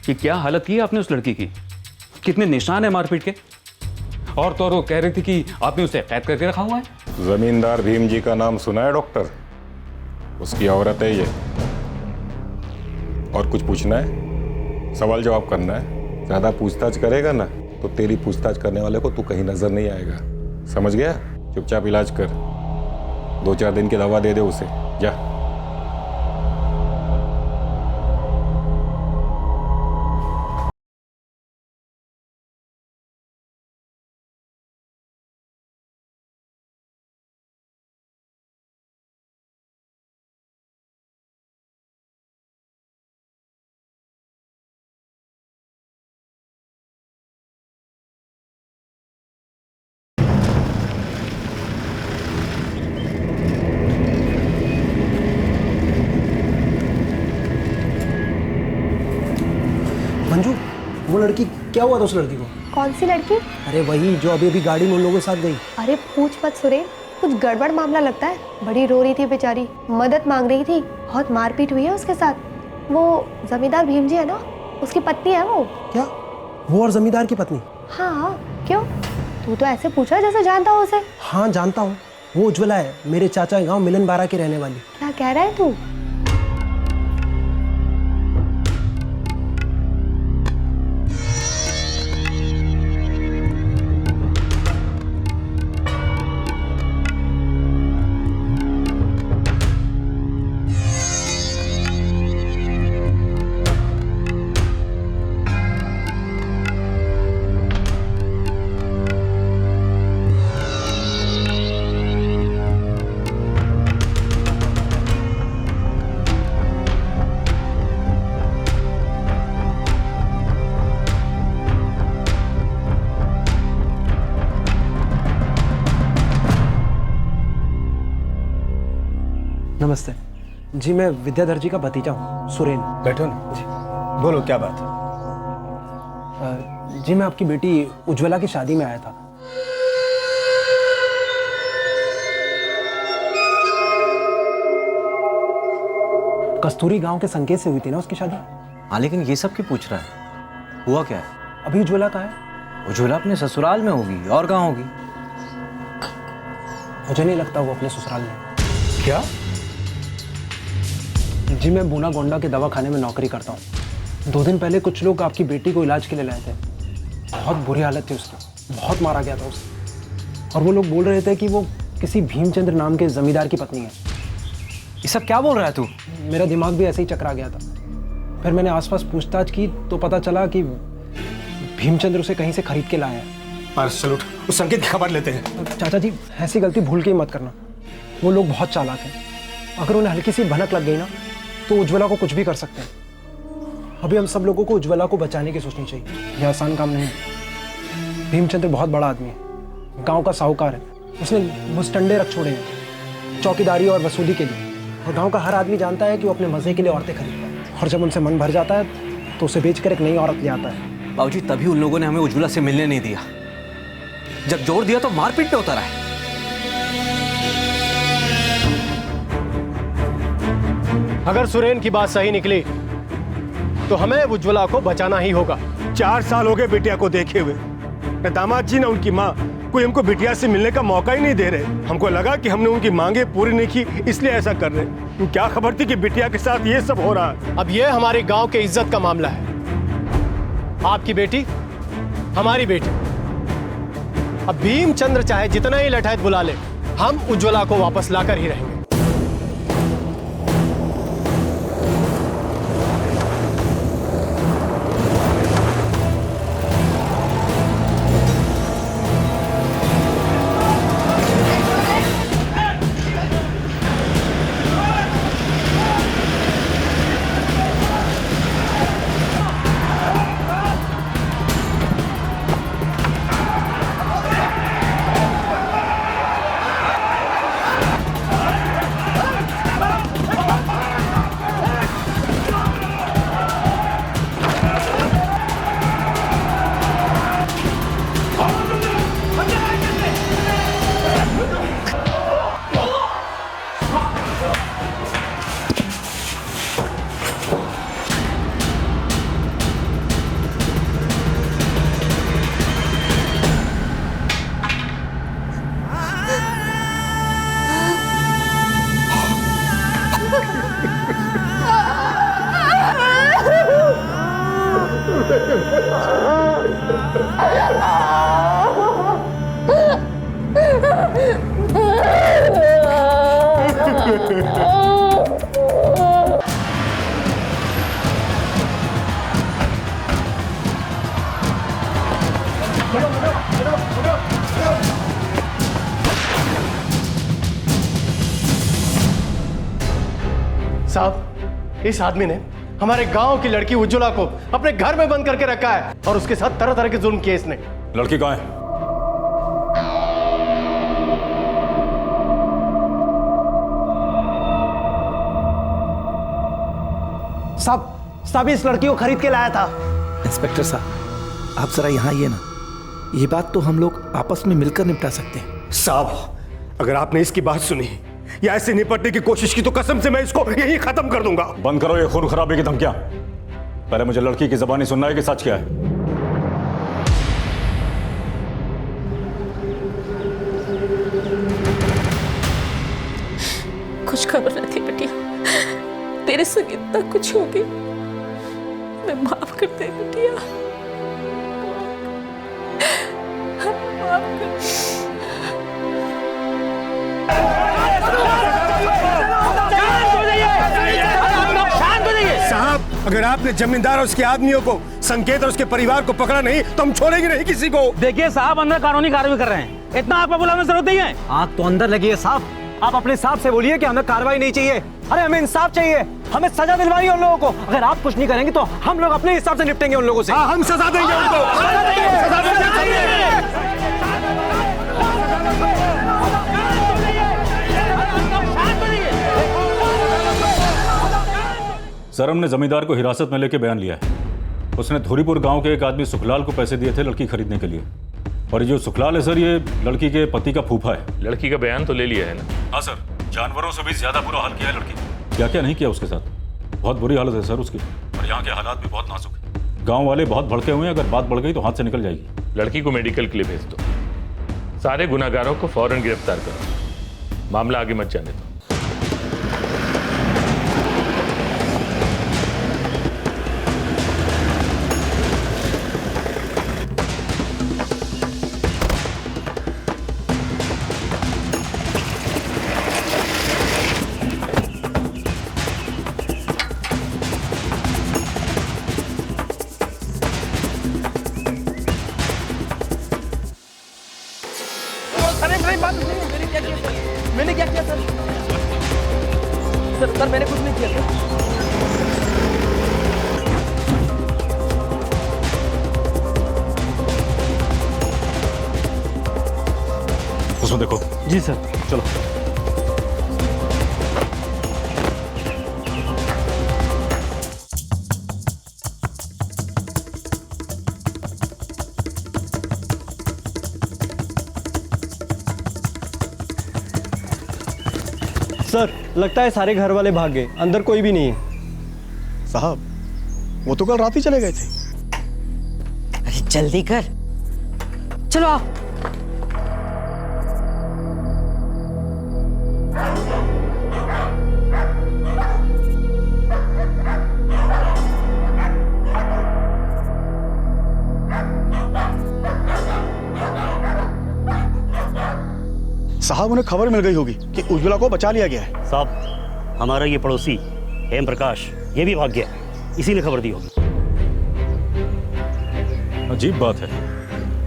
ये क्या हालत की है आपने उस लड़की की? कितने निशान है मारपीट के? और तो और वो कह रही थी कि आपने उसे कैद करके रखा हुआ है। जमींदार भीम जी का नाम सुना है डॉक्टर? उसकी औरत है ये। और कुछ पूछना है? सवाल जवाब करना है? ज्यादा पूछताछ करेगा ना तो तेरी पूछताछ करने वाले को तू कहीं नजर नहीं आएगा, समझ गया? चुपचाप इलाज कर, 2-4 दिन की दवा दे दे उसे, जा। मंजू, वो लड़की, क्या हुआ था उस लड़की को? कौन सी लड़की? अरे वही जो अभी अभी गाड़ी में उन लोगों के साथ गई। अरे पूछ मत सुरेन, कुछ गड़बड़ मामला लगता है। बड़ी रो रही थी बेचारी, मदद मांग रही थी, बहुत मारपीट हुई है उसके साथ। वो जमींदार भीम जी है ना, उसकी पत्नी है वो। क्या? वो और जमींदार की पत्नी? हाँ, क्यों? तू तो ऐसे पूछा जैसे जानता हो उसे। हाँ जानता हूँ, वो उज्ज्वला है, मेरे चाचा गाँव मिलन बारा की रहने वाली। क्या कह रहा है तू? नमस्ते जी, मैं विद्याधर जी का भतीजा हूँ, सुरेन। बैठो ना जी, बोलो क्या बात है? जी मैं आपकी बेटी उज्ज्वला की शादी में आया था। कस्तूरी गांव के संकेत से हुई थी ना उसकी शादी। हाँ लेकिन ये सब क्यों पूछ रहा है? हुआ क्या है? अभी उज्ज्वला कहाँ है? उज्ज्वला अपने ससुराल में होगी, और कहाँ होगी? मुझे नहीं लगता वो अपने ससुराल में। क्या? जी मैं बूना गोंडा के दवाखाने में नौकरी करता हूँ। 2 दिन पहले कुछ लोग आपकी बेटी को इलाज के लिए लाए थे। बहुत बुरी हालत थी उसकी, बहुत मारा गया था उसे। और वो लोग बोल रहे थे कि वो किसी भीमचंद्र नाम के जमींदार की पत्नी है। ये सब क्या बोल रहा है तू? मेरा दिमाग भी ऐसे ही चकरा गया था। फिर मैंने आसपास पूछताछ की तो पता चला कि भीमचंद्र उसे कहीं से खरीद के लाया है। पारस चलो उस संकेत की खबर लेते हैं। चाचा जी ऐसी गलती भूल के ही मत करना, वो लोग बहुत चालाक हैं। अगर उन्हें हल्की सी भनक लग गई ना तो उज्ज्वला को कुछ भी कर सकते हैं। अभी हम सब लोगों को उज्ज्वला को बचाने की सोचनी चाहिए, यह आसान काम नहीं है। भीमचंद्र बहुत बड़ा आदमी है, गांव का साहूकार है। उसने मुस्टंडे रख छोड़े हैं चौकीदारी और वसूली के लिए। और गांव का हर आदमी जानता है कि वो अपने मजे के लिए औरतें खरीदता है, और जब उनसे मन भर जाता है तो उसे बेचकर एक नई औरत ले आता है। बाबूजी तभी उन लोगों ने हमें उज्ज्वला से मिलने नहीं दिया। जब जोर दिया तो मारपीट पे उतरा है। अगर सुरेन की बात सही निकली तो हमें उज्ज्वला को बचाना ही होगा। 4 साल हो गए बिटिया को देखे हुए, न दामाद जी न उनकी माँ कोई हमको बिटिया से मिलने का मौका ही नहीं दे रहे। हमको लगा कि हमने उनकी मांगे पूरी नहीं की इसलिए ऐसा कर रहे। क्या खबर थी कि बिटिया के साथ ये सब हो रहा है। अब ये हमारे गांव के इज्जत का मामला है। आपकी बेटी हमारी बेटी। अब भीमचंद्र चाहे जितना ही लठायत बुला ले, हम उज्ज्वला को वापस लाकर ही रहेंगे। साहब, इस आदमी ने हमारे गांव की लड़की उज्ज्वला को अपने घर में बंद करके रखा है और उसके साथ तरह तरह के जुल्म किए इसने। लड़की कहाँ है? साहब इस लड़की को खरीद के लाया था। इंस्पेक्टर साहब, आप जरा यहाँ आइए ना। ये बात तो हम लोग आपस में मिलकर निपटा सकते हैं। साहब, अगर आपने इसकी बात सुनी या ऐसे निपटने की कोशिश की तो कसम से मैं इसको यही खत्म कर दूंगा। बंद करो ये खून खराबे की धमकियां। पहले मुझे लड़की की ज़बानी सुनना है कि सच क्या है। कुछ खबर न थी बिटिया, तेरे संग इतना कुछ हो गया। मैं माफ कर दे बिटिया, माफ कर। साहब, अगर आपने जमींदार और उसके आदमियों को, संकेत और उसके परिवार को पकड़ा नहीं तो हम छोड़ेंगे नहीं किसी को। देखिए साहब, अंदर कानूनी कार्रवाई कर रहे हैं, इतना आग पे बुलाने की जरूरत नहीं है। आग तो अंदर लगी है साहब, आप अपने हिसाब से बोलिए कि हमें कार्रवाई नहीं चाहिए। अरे हमें इंसाफ चाहिए, हमें सजा दिलवानी उन लोगों को। अगर आप कुछ नहीं करेंगे तो हम लोग अपने हिसाब से निपटेंगे उन लोगों से। हाँ, हम सजा देंगे उनको। सर, हमने जमींदार को हिरासत में लेके बयान लिया है। उसने धोरीपुर गांव के एक आदमी सुखलाल को पैसे दिए थे लड़की खरीदने के लिए। और जो सुखलाल है सर, ये लड़की के पति का फूफा है। लड़की का बयान तो ले लिया है ना? हाँ सर, जानवरों से भी ज्यादा बुरा हाल किया है लड़की। क्या क्या नहीं किया उसके साथ। बहुत बुरी हालत है सर उसकी, और यहाँ के हालात भी बहुत नाजुक है। गाँव वाले बहुत भड़के हुए हैं, अगर बात बढ़ गई तो हाथ से निकल जाएगी। लड़की को मेडिकल के लिए भेज दो। सारे गुनाहगारों को फौरन गिरफ्तार करो। मामला आगे मत जाने दो। मैंने क्या किया सर? सर मैंने कुछ नहीं किया सर। उसमें देखो। जी सर। चलो। सर, लगता है सारे घर वाले भाग गए, अंदर कोई भी नहीं है। साहब, वो तो कल रात ही चले गए थे। अरे जल्दी कर, चलो आओ। साहब उन्हें खबर मिल गई होगी कि उज्ज्वला को बचा लिया गया है। साहब हमारा ये पड़ोसी हेम प्रकाश ये भी भाग गया, इसीलिए खबर दी होगी। अजीब बात है,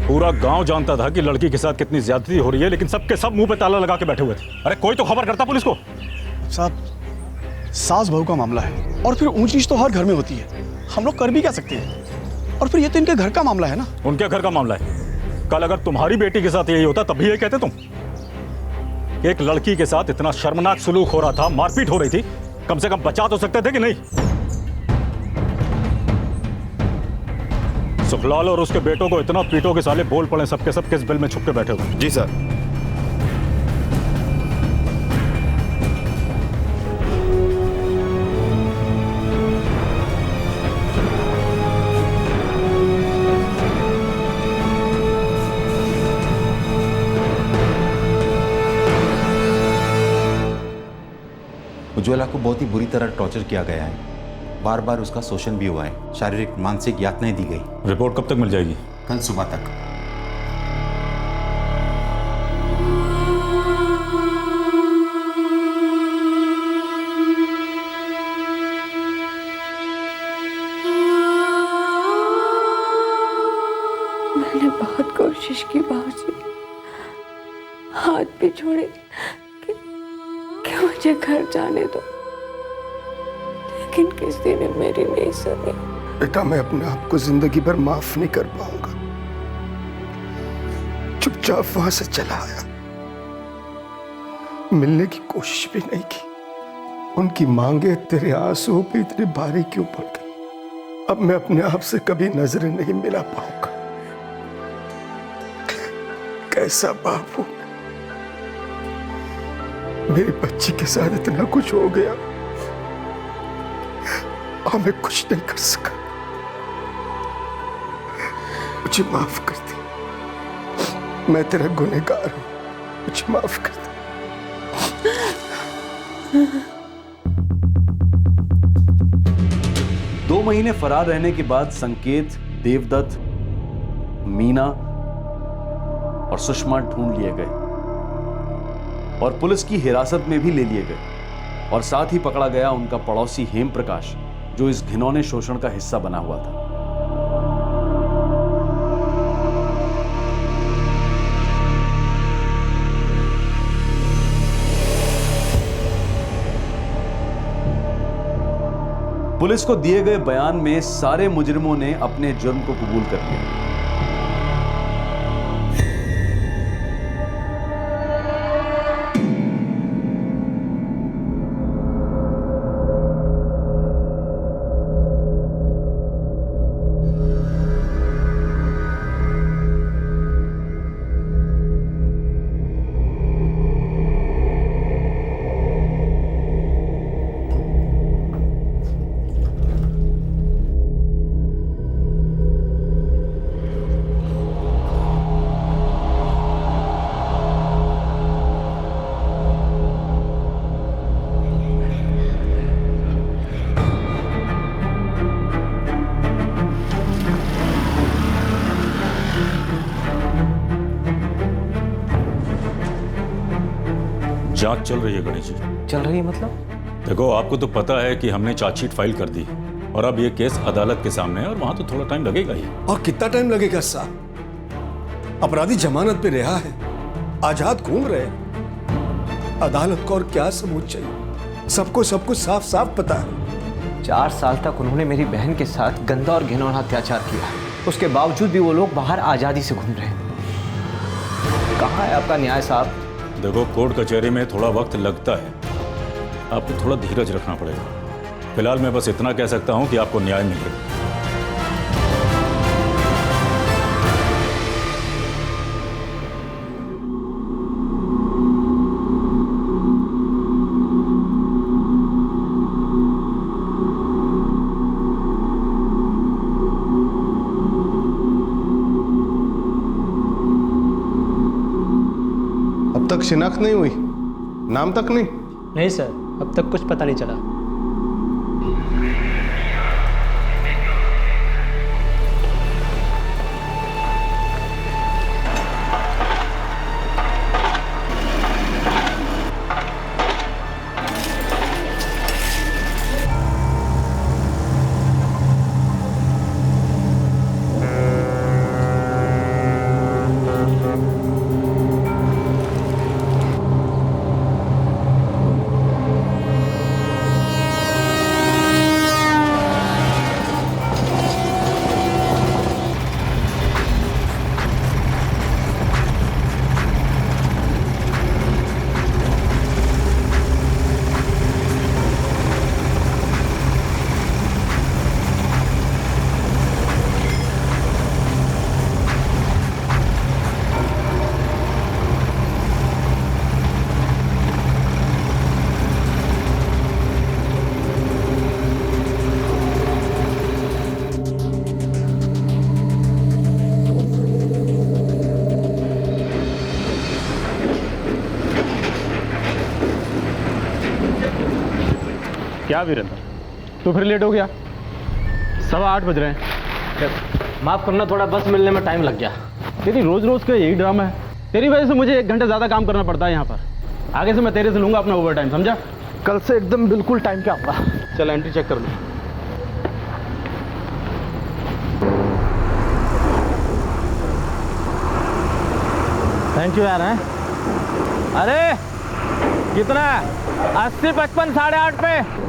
पूरा गांव जानता था कि लड़की के साथ कितनी ज्यादती हो रही है, लेकिन सबके सब मुंह पे ताला लगा के बैठे हुए थे। अरे कोई तो खबर करता पुलिस को। साहब सास बहू का मामला है और फिर ऊंच नीच तो हर घर में होती है, हम लोग कर भी क्या सकते हैं। और फिर ये तो इनके घर का मामला है ना। उनके घर का मामला है। कल अगर तुम्हारी बेटी के साथ यही होता तब भी यही कहते तुम। एक लड़की के साथ इतना शर्मनाक सलूक हो रहा था, मारपीट हो रही थी, कम से कम बचा तो सकते थे कि नहीं? सुखलाल और उसके बेटों को इतना पीटो के साले बोल पड़े सबके सब किस बिल में छुप के बैठे हुए। जी सर। उज्ज्वला को बहुत ही बुरी तरह टॉर्चर किया गया है, बार बार उसका शोषण भी हुआ है, शारीरिक मानसिक यातनाएं दी गई। रिपोर्ट कब तक मिल जाएगी? कल सुबह तक। मैंने बहुत कोशिश की बाबूजी, हाथ भी छोड़े कि मुझे घर जाने दो, लेकिन किसी ने मेरी नहीं सुनी। बेटा मैं अपने आप को जिंदगी भर माफ नहीं कर पाऊंगा। चुपचाप वहां से चला आया, मिलने की कोशिश भी नहीं की। उनकी मांगे तेरे आंसुओं पे इतने भारी क्यों पड़ गई? अब मैं अपने आप से कभी नजरें नहीं मिला पाऊंगा। कैसा बाप हूं, मेरी बच्ची के साथ इतना कुछ हो गया और मैं कुछ नहीं कर सका। मुझे माफ कर दे, मैं तेरा गुनहगार हूं, मुझे माफ कर दे। 2 महीने फरार रहने के बाद संकेत, देवदत्त, मीना और सुषमा ढूंढ लिए गए और पुलिस की हिरासत में भी ले लिए गए और साथ ही पकड़ा गया उनका पड़ोसी हेम प्रकाश, जो इस घिनौने शोषण का हिस्सा बना हुआ था। पुलिस को दिए गए बयान में सारे मुजरिमों ने अपने जुर्म को कबूल कर लिया। जांच चल रही है गणेश जी। चल रही है मतलब? देखो आपको तो पता है कि हमने चार्जशीट फाइल कर दी और अब ये केस अदालत के सामने है और वहां तो थोड़ा टाइम लगेगा ही। और कितना टाइम लगेगा साहब? अपराधी जमानत पे रिहा है, आजाद घूम रहे हैं। अदालत को और क्या सबूत चाहिए? सबको सब कुछ साफ साफ पता है। 4 साल तक उन्होंने मेरी बहन के साथ गंदा और घिनौना अत्याचार किया, उसके बावजूद भी वो लोग बाहर आजादी से घूम रहे हैं। कहाँ है आपका न्याय साहब? देखो कोर्ट कचहरी में थोड़ा वक्त लगता है, आपको थोड़ा धीरज रखना पड़ेगा। फिलहाल मैं बस इतना कह सकता हूं कि आपको न्याय मिलेगा। अब तक शिनाख्त नहीं हुई? नाम तक नहीं? नहीं सर, अब तक कुछ पता नहीं चला। क्या वीरेंद्र, तू फिर लेट हो गया? 8:15 बज रहे हैं। माफ करना, थोड़ा बस मिलने में टाइम लग गया। तेरी रोज रोज का यही ड्रामा है। तेरी वजह से मुझे 1 घंटे ज़्यादा काम करना पड़ता है यहाँ पर। आगे से मैं तेरे से लूँगा अपना ओवर टाइम, समझा? कल से एकदम बिल्कुल टाइम पे आऊँगा। चल एंट्री चेक कर लो। थैंक यू यार। हैं अरे कितना? 80, 55, 8:30 पे।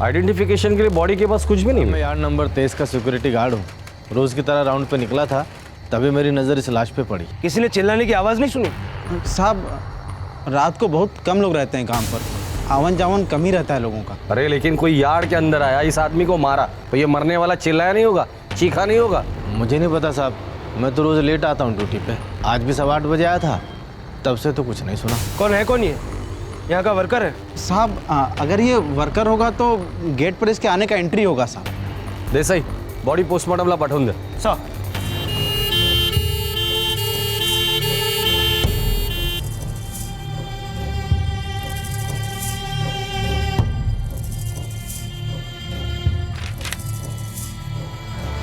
आइडेंटिफिकेशन के लिए बॉडी के पास कुछ भी नहीं? मैं यार्ड नंबर 23 का सिक्योरिटी गार्ड हूँ। रोज की तरह राउंड पे निकला था, तभी मेरी नज़र इस लाश पे पड़ी। किसी ने चिल्लाने की आवाज़ नहीं सुनी? साहब, रात को बहुत कम लोग रहते हैं काम पर, आवन जावन कम ही रहता है लोगों का। अरे लेकिन कोई यार्ड के अंदर आया, इस आदमी को मारा, तो ये मरने वाला चिल्लाया नहीं होगा, चीखा नहीं होगा? मुझे नहीं पता साहब, मैं तो रोज़ लेट आता हूँ ड्यूटी पे। आज भी 8:15 बजे आया था, तब से तो कुछ नहीं सुना। कौन है? कौन ये? यहाँ का वर्कर है? साहब अगर ये वर्कर होगा तो गेट पर इसके आने का एंट्री होगा साहब। देसाई, बॉडी पोस्टमार्टमला पाठवून दे। सर।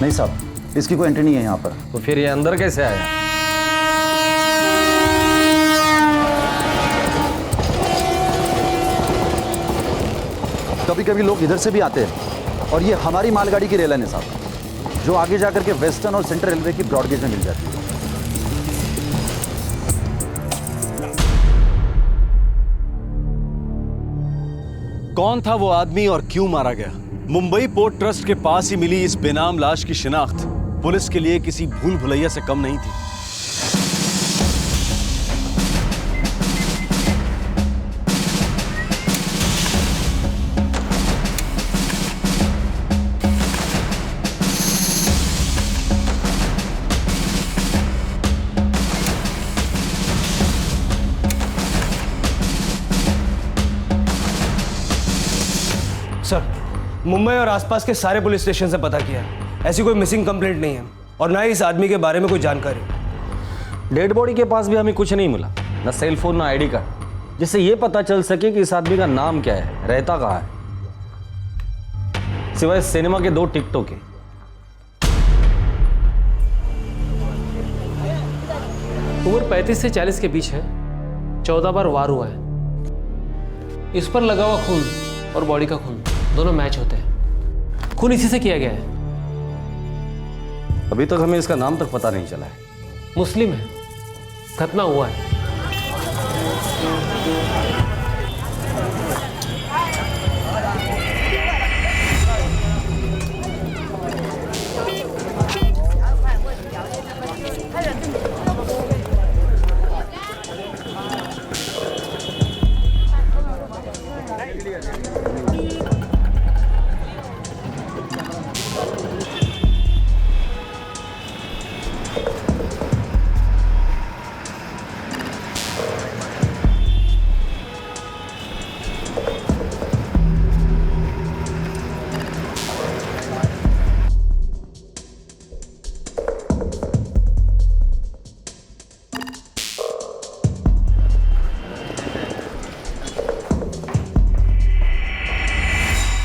नहीं साहब, इसकी कोई एंट्री नहीं है यहाँ पर। तो फिर ये अंदर कैसे आया? कभी कभी लोग इधर से भी आते हैं और ये हमारी मालगाड़ी की रेलन है साहब, जो आगे जाकर के वेस्टर्न और सेंट्रल रेलवे की ब्रॉडगेज में मिल जाती है। कौन था वो आदमी और क्यों मारा गया? मुंबई पोर्ट ट्रस्ट के पास ही मिली इस बेनाम लाश की शिनाख्त पुलिस के लिए किसी भूल भुलैया से कम नहीं थी। सर, मुंबई और आसपास के सारे पुलिस स्टेशन से पता किया, ऐसी कोई मिसिंग कंप्लेंट नहीं है और ना ही इस आदमी के बारे में कोई जानकारी। डेड बॉडी के पास भी हमें कुछ नहीं मिला, ना सेल फोन ना आईडी कार्ड, जिससे ये पता चल सके कि इस आदमी का नाम क्या है, रहता कहाँ है। सिवाय सिनेमा के 2 टिकटों के। उम्र 35 से 40 के बीच है, 14 बार वार हुआ है। इस पर लगा हुआ खून और बॉडी का खून दोनों मैच होते हैं। खून इसी से किया गया है। अभी तक हमें इसका नाम तक पता नहीं चला है। मुस्लिम है, खतना हुआ है।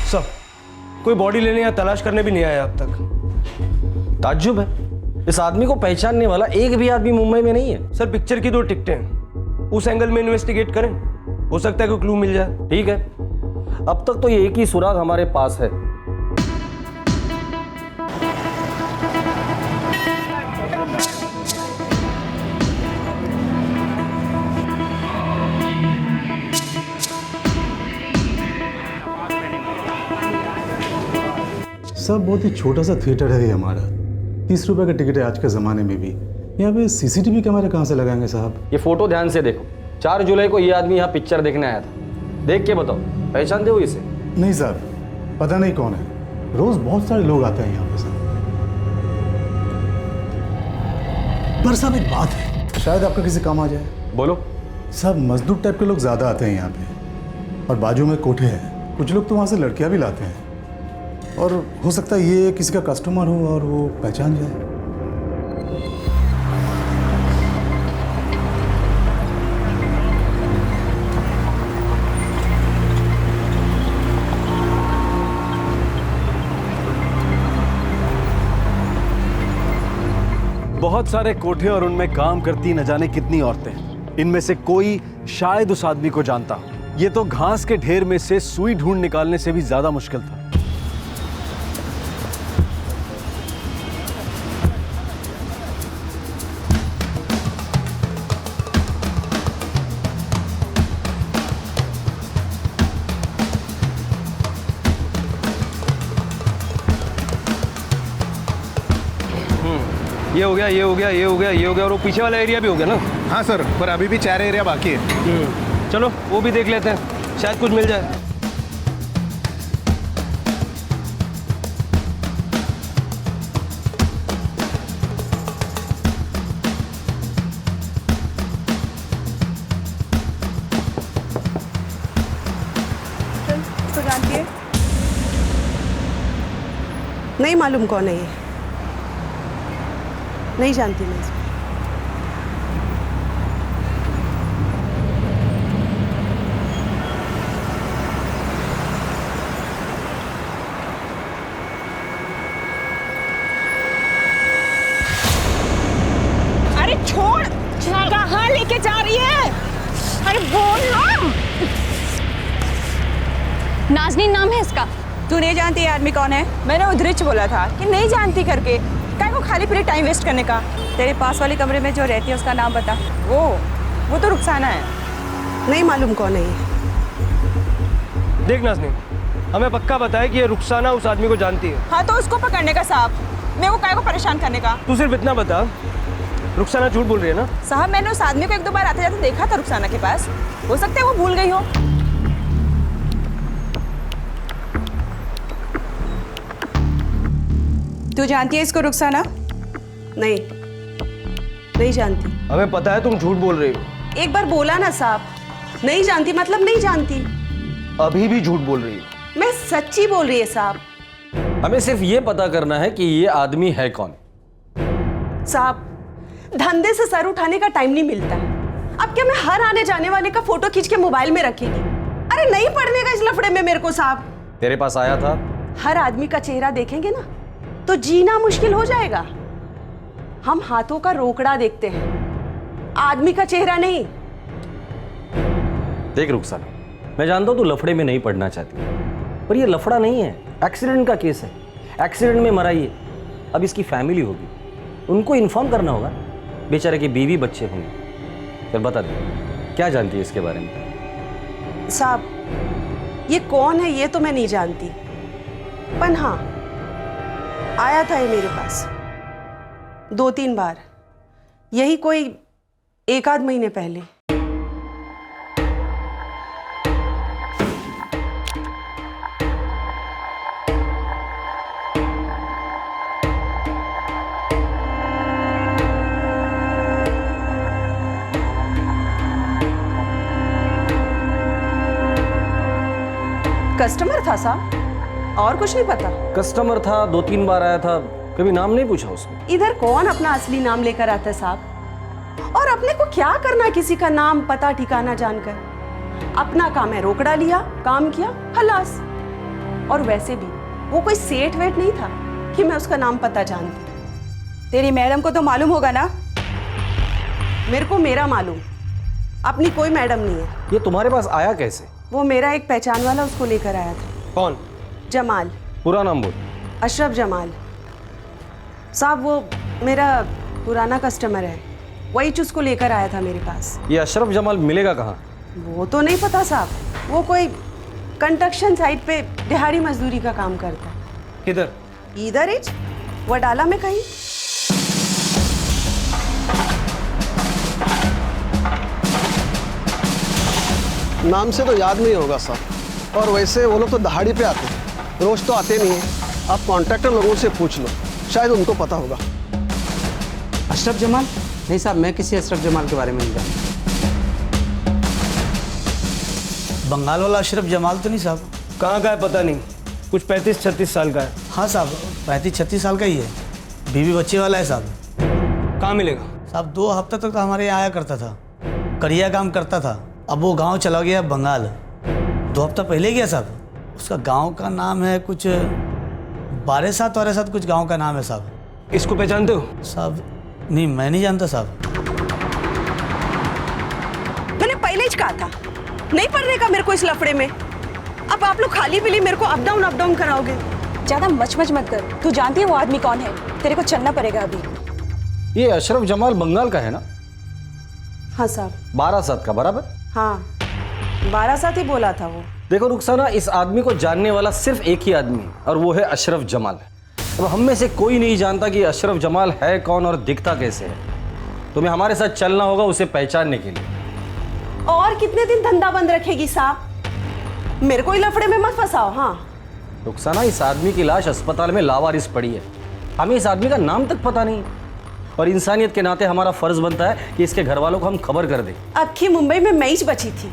सब कोई बॉडी लेने या तलाश करने भी नहीं आया अब तक। ताज्जुब है, इस आदमी को पहचानने वाला एक भी आदमी मुंबई में नहीं है। सर पिक्चर की 2 टिकटें हैं, उस एंगल में इन्वेस्टिगेट करें, हो सकता है कोई क्लू मिल जाए। ठीक है, अब तक तो ये एक ही सुराग हमारे पास है। सब बहुत ही छोटा सा थिएटर है ये हमारा। 30 रुपए का टिकट है आज के ज़माने में भी। यहाँ पे सीसीटीवी कैमरे कहाँ से लगाएंगे साहब? ये फोटो ध्यान से देखो। 4 जुलाई को ये आदमी यहाँ पिक्चर देखने आया था। देख के बताओ, पहचानते हो इसे? नहीं साहब, पता नहीं कौन है। रोज बहुत सारे लोग आते हैं यहाँ पे साहब। पर साहब एक बात है, शायद आपका किसी काम आ जाए। बोलो। साहब मजदूर टाइप के लोग ज़्यादा आते हैं यहाँ पे, और बाजू में कोठे हैं। कुछ लोग तो वहाँ से लड़कियाँ भी लाते हैं, और हो सकता है ये किसी का कस्टमर हो और वो पहचान जाए। बहुत सारे कोठे और उनमें काम करती न जाने कितनी औरतें। इनमें से कोई शायद उस आदमी को जानता हो। ये तो घास के ढेर में से सुई ढूंढ निकालने से भी ज्यादा मुश्किल था। ये हो गया, ये हो गया, ये हो गया, ये हो गया, और वो पीछे वाला एरिया भी हो गया ना? हाँ सर, पर अभी भी 4 एरिया बाकी है। चलो वो भी देख लेते हैं, शायद कुछ मिल जाए। तो जानती है? नहीं मालूम कौन है ये। नहीं जानती मैं इसको। अरे छोड़, कहाँ लेके जा रही है? अरे बोल ना। नाज़नीन नाम है इसका। तू नहीं जानती ये आदमी कौन है? मैंने उधरिच बोला था कि नहीं जानती करके। काय को खाली पूरी टाइम वेस्ट करने का। तेरे पास वाले कमरे में जो रहती है उसका नाम बता। वो तो रुखसाना है। नहीं मालूम कौन है ये। देख नाज़नीन, हमें पक्का पता है कि ये रुखसाना उस आदमी को जानती है। हाँ तो उसको पकड़ने का साहब, मैं वो काय को परेशान करने का। तू सिर्फ इतना बता, रुखसाना झूठ बोल रही है ना? साहब मैंने उस आदमी को 1-2 बार आते जाते देखा था रुखसाना के पास। हो सकता है वो भूल गई हो। तू जानती है इसको रुखसाना? नहीं जानती। हमें पता है तुम झूठ बोल रही हो। एक बार बोला ना साहब, नहीं जानती मतलब नहीं जानती। अभी भी झूठ बोल रही हो। मैं सच्ची बोल रही है साहब। हमें सिर्फ ये पता करना है कि ये आदमी है कौन। साहब धंधे से सर उठाने का टाइम नहीं मिलता। अब क्या मैं हर आने जाने वाले का फोटो खींच के मोबाइल में रखेगी? अरे नहीं पढ़ने का इस लफड़े में मेरे को साहब। तेरे पास आया था? हर आदमी का चेहरा देखेंगे ना तो जीना मुश्किल हो जाएगा। हम हाथों का रोकड़ा देखते हैं, आदमी का चेहरा नहीं। देख रुखसाना, मैं जानता हूं तू लफड़े में नहीं पड़ना चाहती, पर ये लफड़ा नहीं है, एक्सीडेंट का केस है। एक्सीडेंट में मरा ये। अब इसकी फैमिली होगी, उनको इन्फॉर्म करना होगा। बेचारे के बीवी बच्चे होंगे। चल बता दे, क्या जानती है इसके बारे में? साहब, ये कौन है ये तो मैं नहीं जानती, पर हाँ आया था ये मेरे पास 2-3 बार, यही कोई 1-आध महीने पहले। कस्टमर था साहब, और कुछ नहीं पता। कस्टमर था, 2-3 बार आया था, कभी नाम नहीं पूछा उसने। इधर कौन अपना असली नाम लेकर आता है साहब? और अपने को क्या करना किसी का नाम पता ठिकाना जानकर? अपना काम है, रोकड़ा लिया, काम किया, खलास। और वैसे भी वो कोई सेठ वेठ नहीं था कि मैं उसका नाम पता जानती। तेरी मैडम को तो मालूम होगा ना? मेरे को मेरा मालूम, अपनी कोई मैडम नहीं है। ये तुम्हारे पास आया कैसे? वो मेरा एक पहचान वाला उसको लेकर आया था। कौन? जमाल। पूरा नाम बोल। अशरफ जमाल साहब, वो मेरा पुराना कस्टमर है, वही उसको लेकर आया था मेरे पास। ये अशरफ जमाल मिलेगा कहाँ? वो तो नहीं पता साहब, वो कोई कंस्ट्रक्शन साइट पे दिहाड़ी मजदूरी का काम करता है। किधर? इधर ही वडाला में कहीं। नाम से तो याद नहीं होगा सर, और वैसे वो लोग तो दहाड़ी पे आते हैं, रोज तो आते नहीं है। आप कॉन्ट्रैक्टर लोगों से पूछ लो, शायद उनको पता होगा। अशरफ जमाल? नहीं साहब, मैं किसी अशरफ जमाल के बारे में नहीं जानता। बंगाल वाला अशरफ जमाल तो नहीं साहब? कहाँ का है पता नहीं, कुछ 35-36 साल का है। हाँ साहब, 35-36 साल का ही है, बीवी बच्चे वाला है साहब। कहाँ मिलेगा साहब? 2 हफ्ते तक तो हमारे यहाँ आया करता था, करिया काम करता था। अब वो गांव चला गया बंगाल, 2 हफ्ता पहले गया साहब। उसका गांव का नाम है कुछ बारेसात कुछ गांव का नाम है साहब। इसको पहचानते हो? साहब नहीं, मैं नहीं जानता साहब। मैंने पहले ही कहा था नहीं पढ़ने का मेरे को इस लफड़े में। अब आप लोग खाली पीली मेरे को अप डाउन कराओगे। ज्यादा मच मत कर, तू जानती है वो आदमी कौन है? तेरे को चलना पड़ेगा अभी। ये अशरफ जमाल बंगाल का है ना? हाँ साहब। बारासात का, बराबर? हाँ, 12 ही बोला था वो। देखो रुखसाना, इस आदमी को जानने वाला सिर्फ एक ही आदमी है, और वो है अशरफ जमाल। अब हम में से कोई नहीं जानता कि अशरफ जमाल है कौन और दिखता कैसे है। तुम्हें हमारे साथ चलना होगा उसे पहचानने के लिए। और कितने दिन धंधा बंद रखेगी साहब? मेरे को लफड़े में मत फंसाओ। हाँ रुखसाना, इस आदमी की लाश अस्पताल में लावारिस पड़ी है, हमें इस आदमी का नाम तक पता नहीं, और इंसानियत के नाते हमारा फर्ज बनता है कि इसके घर वालों को हम खबर कर दें। अक्खी मुंबई में मैं ही बची थी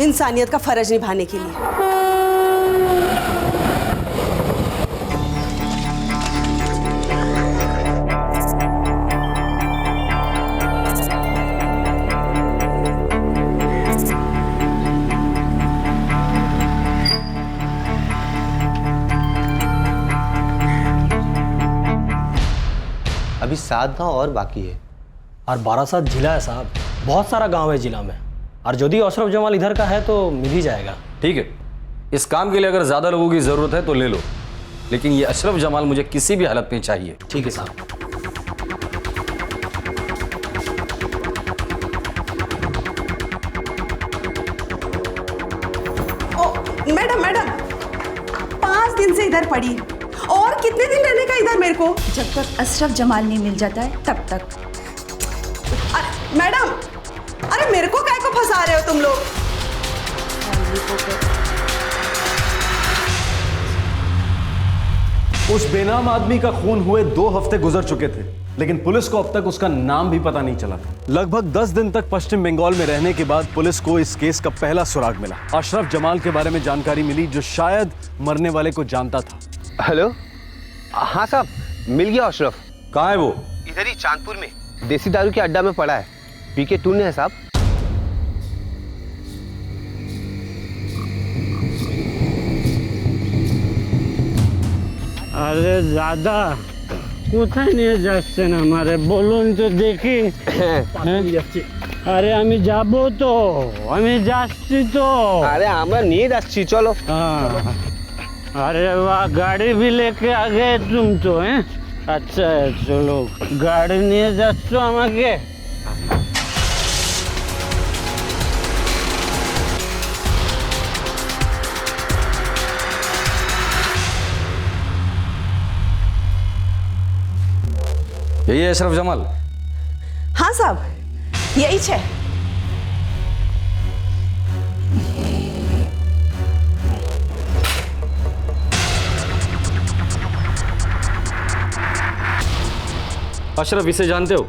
इंसानियत का फर्ज निभाने के लिए। अभी 7 गांव और बाकी है, और बारासात जिला है साहब, बहुत सारा गांव है जिला में, और यदि अशरफ जमाल इधर का है तो मिल ही जाएगा। ठीक है, इस काम के लिए अगर ज़्यादा लोगों की ज़रूरत है तो ले लो, लेकिन ये अशरफ जमाल मुझे किसी भी हालत में चाहिए। ठीक है साहब। मैडम 5 दिन से इधर पड़ी, और कितने दिन रहने का इधर मेरे को? जब तक अशरफ जमाल नहीं मिल जाता है तब तक। मैडम, अरे मेरे को काय को फंसा रहे हो तुम लोग? उस बेनाम आदमी का खून हुए 2 हफ्ते गुजर चुके थे, लेकिन पुलिस को अब तक उसका नाम भी पता नहीं चला था। लगभग 10 दिन तक पश्चिम बंगाल में रहने के बाद पुलिस को इस केस का पहला सुराग मिला। अशरफ जमाल के बारे में जानकारी मिली, जो शायद मरने वाले को जानता था। हेलो, हाँ साहब, मिल गया अशरफ। कहाँ है वो? इधर ही चांदपुर में देसी दारू के अड्डा में पड़ा है, पी के टूने है साहब। আরে দাদা কোথায় নিয়ে যাচ্ছেন আমারে বলুন তো দেখি। আরে আমি যাব তো, আমি যাচ্ছি তো। আরে আমরা নিয়ে যাচ্ছি, চলো। अरे वाह, गाड़ी भी लेके आ गए तुम तो हैं। अच्छा है, चलो गाड़ी নিয়ে যাচ্ছ আমাকে। यही है अशरफ जमाल? हाँ साहब, यही है। अशरफ, इसे जानते हो?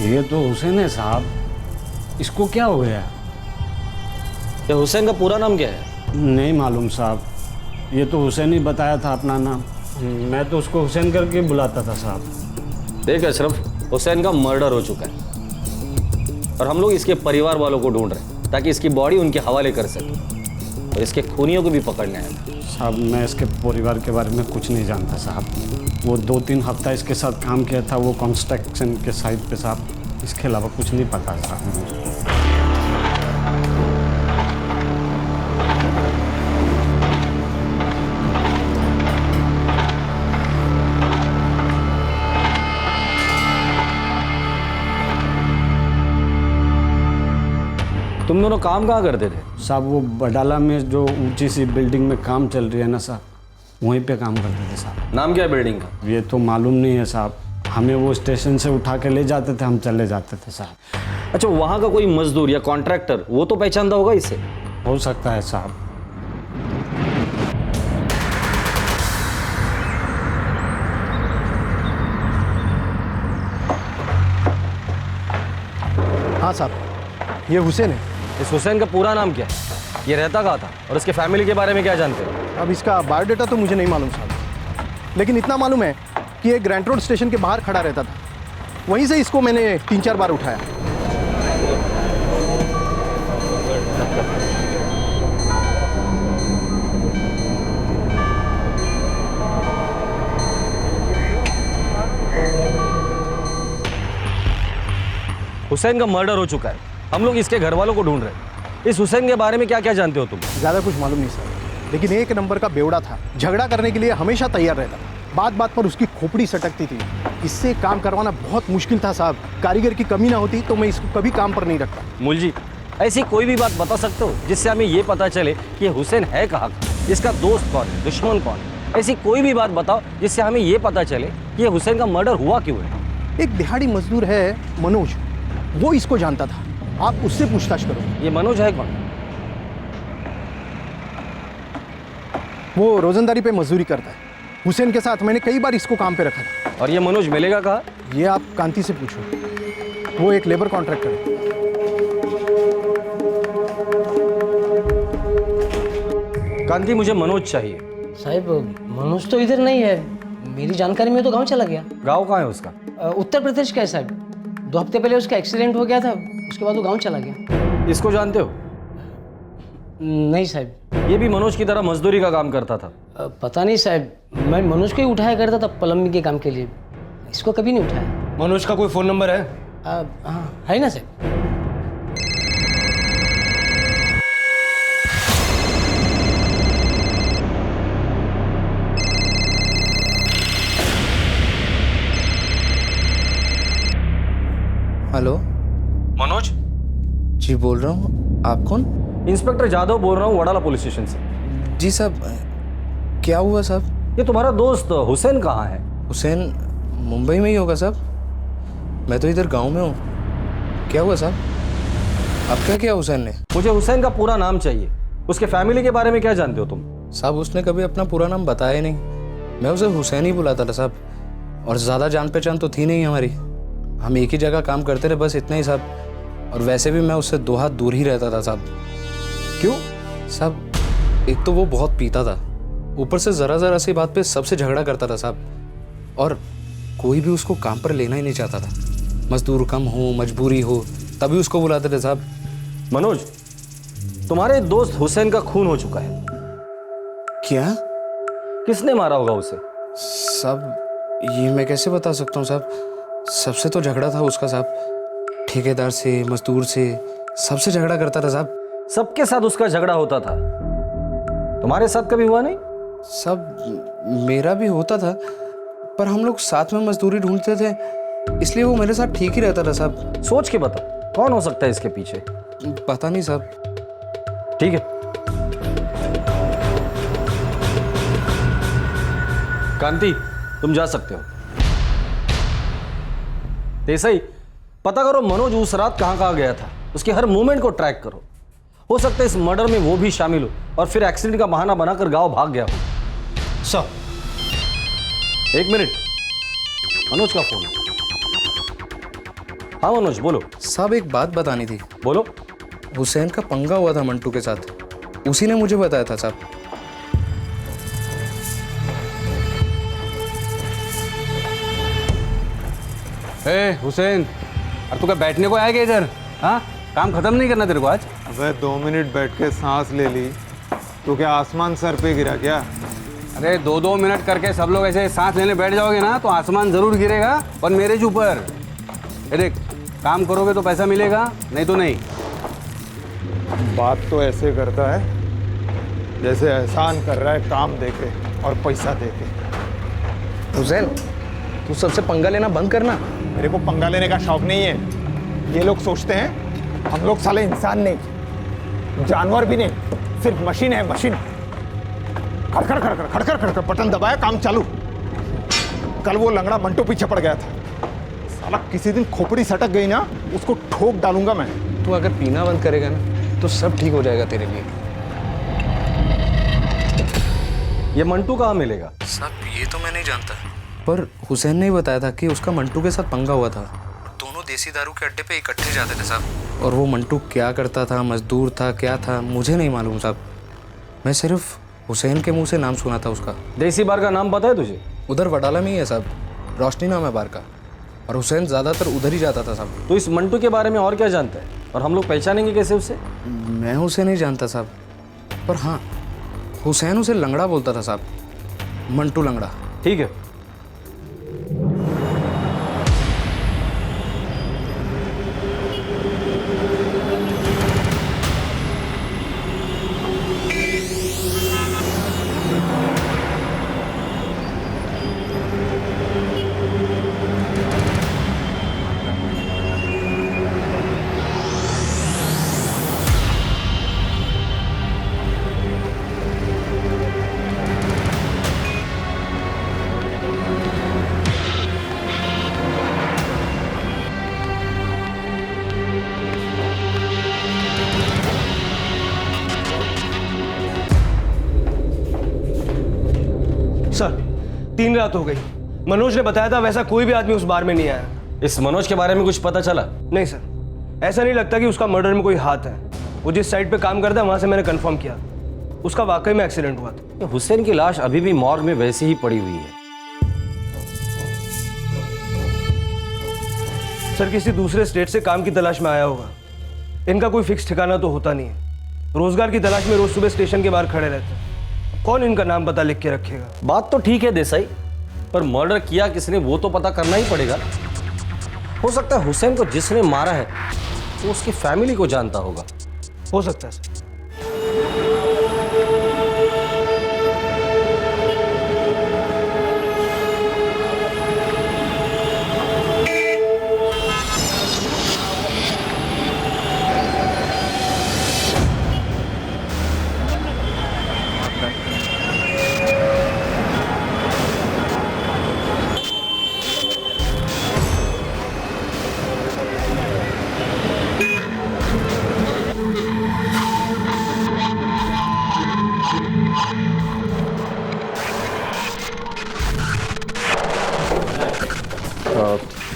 ये तो हुसैन है साहब, इसको क्या हो गया? ये हुसैन का पूरा नाम क्या है? नहीं मालूम साहब, ये तो हुसैन ही बताया था अपना नाम। मैं तो उसको हुसैन करके बुलाता था साहब। देख अशरफ, हुसैन का मर्डर हो चुका है और हम लोग इसके परिवार वालों को ढूंढ रहे हैं ताकि इसकी बॉडी उनके हवाले कर सके और इसके खूनियों को भी पकड़ने आए। साहब मैं इसके परिवार के बारे में कुछ नहीं जानता साहब। वो 2-3 हफ्ता इसके साथ काम किया था, वो कंस्ट्रक्शन के साइट पे साहब। इसके अलावा कुछ नहीं पता साहब मुझे। तुम दोनों काम कहाँ करते थे? साहब वो बडाला में जो ऊंची सी बिल्डिंग में काम चल रही है ना साहब, वहीं पे काम करते थे साहब। नाम क्या है बिल्डिंग का? ये तो मालूम नहीं है साहब, हमें वो स्टेशन से उठा के ले जाते थे, हम चले जाते थे साहब। अच्छा, वहाँ का कोई मजदूर या कॉन्ट्रैक्टर वो तो पहचानता होगा इसे? हो सकता है साहब। हाँ साहब, ये हुसैन है। इस हुसैन का पूरा नाम क्या है? ये रहता कहाँ था और इसके फैमिली के बारे में क्या जानते हो? अब इसका बायोडाटा तो मुझे नहीं मालूम साहब, लेकिन इतना मालूम है कि ये ग्रैंड रोड स्टेशन के बाहर खड़ा रहता था। वहीं से इसको मैंने 3-4 बार उठाया। हुसैन का मर्डर हो चुका है, हम लोग इसके घर वालों को ढूंढ रहे हैं। इस हुसैन के बारे में क्या क्या जानते हो तुम? ज़्यादा कुछ मालूम नहीं सर, लेकिन एक नंबर का बेवड़ा था। झगड़ा करने के लिए हमेशा तैयार रहता, बात बात पर उसकी खोपड़ी सटकती थी। इससे काम करवाना बहुत मुश्किल था साहब। कारीगर की कमी ना होती तो मैं इसको कभी काम पर नहीं रखता। मूल जी, ऐसी कोई भी बात बता सकते हो जिससे हमें ये पता चले कि ये हुसैन है कहाँ का, इसका दोस्त कौन है, दुश्मन कौन है? ऐसी कोई भी बात बताओ जिससे हमें ये पता चले कि ये हुसैन का मर्डर हुआ क्यों है। एक दिहाड़ी मजदूर है मनोज, वो इसको जानता था, आप उससे पूछताछ करो। ये मनोज है कौन? वो रोजंदारी पे मजदूरी करता है। हुसैन के साथ मैंने कई बार इसको काम पे रखा था। और ये मनोज मिलेगा कहाँ? ये आप कांति से पूछो, वो एक लेबर कॉन्ट्रैक्टर है। कांति, मुझे मनोज चाहिए। साहब मनोज तो इधर नहीं है, मेरी जानकारी में तो गांव चला गया। गांव कहाँ है उसका? उत्तर प्रदेश का है साहब। 2 हफ्ते पहले उसका एक्सीडेंट हो गया था, उसके बाद वो गांव चला गया। इसको जानते हो? नहीं साहब। ये भी मनोज की तरह मजदूरी का काम करता था? पता नहीं साहब, मैं मनोज को ही उठाया करता था प्लम्बिंग के काम के लिए, इसको कभी नहीं उठाया। मनोज का कोई फ़ोन नंबर है? हाँ है ना साहब। हेलो मनोज जी, बोल रहा हूँ। आप कौन? इंस्पेक्टर जादव बोल रहा हूँ, वडाला पुलिस स्टेशन से। जी साहब, क्या हुआ साहब? ये तुम्हारा दोस्त हुसैन कहाँ है? हुसैन मुंबई में ही होगा साहब, मैं तो इधर गांव में हूँ। क्या हुआ साहब? अब क्या किया हुसैन ने? मुझे हुसैन का पूरा नाम चाहिए, उसके फैमिली के बारे में क्या जानते हो तुम? साहब उसने कभी अपना पूरा नाम बताया नहीं, मैं उसे हुसैन ही बुलाता था साहब, और ज़्यादा जान पहचान तो थी नहीं हमारी। हम एक ही जगह काम करते रहे, बस इतना ही साहब। और वैसे भी मैं उससे 2 हाथ दूर ही रहता था साहब। क्यों? साहब एक तो वो बहुत पीता था, ऊपर से ज़रा सी बात पे सबसे झगड़ा करता था साहब, और कोई भी उसको काम पर लेना ही नहीं चाहता था। मजदूर कम हो, मजबूरी हो, तभी उसको बुलाते थे साहब। मनोज, तुम्हारे दोस्त हुसैन का खून हो चुका है। क्या? किसने मारा होगा उसे? साहब ये मैं कैसे बता सकता हूँ साहब, सबसे तो झगड़ा था उसका साहब, ठेकेदार से, मजदूर से, सबसे झगड़ा करता था साहब। सबके साथ उसका झगड़ा होता था, तुम्हारे साथ कभी हुआ नहीं? सब मेरा भी होता था, पर हम लोग साथ में मजदूरी ढूंढते थे, इसलिए वो मेरे साथ ठीक ही रहता था साहब। सोच के बता, कौन हो सकता है इसके पीछे? पता नहीं साहब। ठीक है, कांति तुम जा सकते हो। देसाई, पता करो मनोज उस रात कहां गया था, उसके हर मूवमेंट को ट्रैक करो। हो सकता है इस मर्डर में वो भी शामिल हो और फिर एक्सीडेंट का बहाना बनाकर गांव भाग गया हो। सर, एक मिनट, मनोज का फोन। हाँ मनोज बोलो। साहब एक बात बतानी थी। बोलो। हुसैन का पंगा हुआ था मंटू के साथ, उसी ने मुझे बताया था साहब। हुसैन, और तू क्या बैठने को आया क्या इधर? हाँ, काम खत्म नहीं करना तेरे को आज? अबे 2 मिनट बैठ के सांस ले ली तो क्या आसमान सर पे गिरा क्या? अरे 2-2 मिनट करके सब लोग ऐसे सांस लेने बैठ जाओगे ना तो आसमान जरूर गिरेगा, और मेरे ऊपर। देख, काम करोगे तो पैसा मिलेगा, नहीं तो नहीं। बात तो ऐसे करता है जैसे एहसान कर रहा है काम देके और पैसा देके। हुसैन, तू सबसे पंगा लेना बंद करना। मेरे को पंगा लेने का शौक नहीं है। ये लोग सोचते हैं हम लोग साले इंसान नहीं, जानवर भी नहीं, सिर्फ मशीन है, मशीन। खड़खड़ खड़खड़ खड़खड़ खड़खड़ बटन दबाया, काम चालू। कल वो लंगड़ा मंटू पीछे पड़ गया था, साला किसी दिन खोपड़ी सटक गई ना, उसको ठोक डालूंगा मैं। तू अगर पीना बंद करेगा ना तो सब ठीक हो जाएगा तेरे लिए। ये मंटू कहाँ मिलेगा? साहब ये तो मैं नहीं जानता, पर हुसैन ने ही बताया था कि उसका मंटू के साथ पंगा हुआ था। दोनों देसी दारू के अड्डे पे इकट्ठे जाते थे साहब, और वो मंटू क्या करता था, मजदूर था, क्या था, मुझे नहीं मालूम साहब। मैं सिर्फ हुसैन के मुंह से नाम सुना था उसका। देसी बार का नाम पता है तुझे? उधर वडाला में ही है साहब, रोशनी नाम है बार का, और हुसैन ज़्यादातर उधर ही जाता था साहब। तो इस मंटू के बारे में और क्या जानता है, और हम लोग पहचानेंगे कैसे उसे? मैं उसे नहीं जानता साहब, पर हाँ हुसैन उसे लंगड़ा बोलता था साहब, मंटू लंगड़ा। ठीक है, सर 3 रात हो गई, मनोज ने बताया था वैसा कोई भी आदमी उस बार में नहीं आया। इस मनोज के बारे में कुछ पता चला? नहीं सर, ऐसा नहीं लगता कि उसका मर्डर में कोई हाथ है। वो जिस साइड पे काम करता है वहां से मैंने कंफर्म किया, उसका वाकई में एक्सीडेंट हुआ था। हुसैन की लाश अभी भी मॉर्ग में वैसी ही पड़ी हुई है। सर किसी दूसरे स्टेट से काम की तलाश में आया होगा, इनका कोई फिक्स ठिकाना तो होता नहीं है। रोजगार की तलाश में रोज सुबह स्टेशन के बाहर खड़े रहते हैं, कौन इनका नाम पता लिख के रखेगा? बात तो ठीक है देसाई, पर मर्डर किया किसने वो तो पता करना ही पड़ेगा। हो सकता है हुसैन को जिसने मारा है वो उसकी फैमिली को जानता होगा। हो सकता है सर।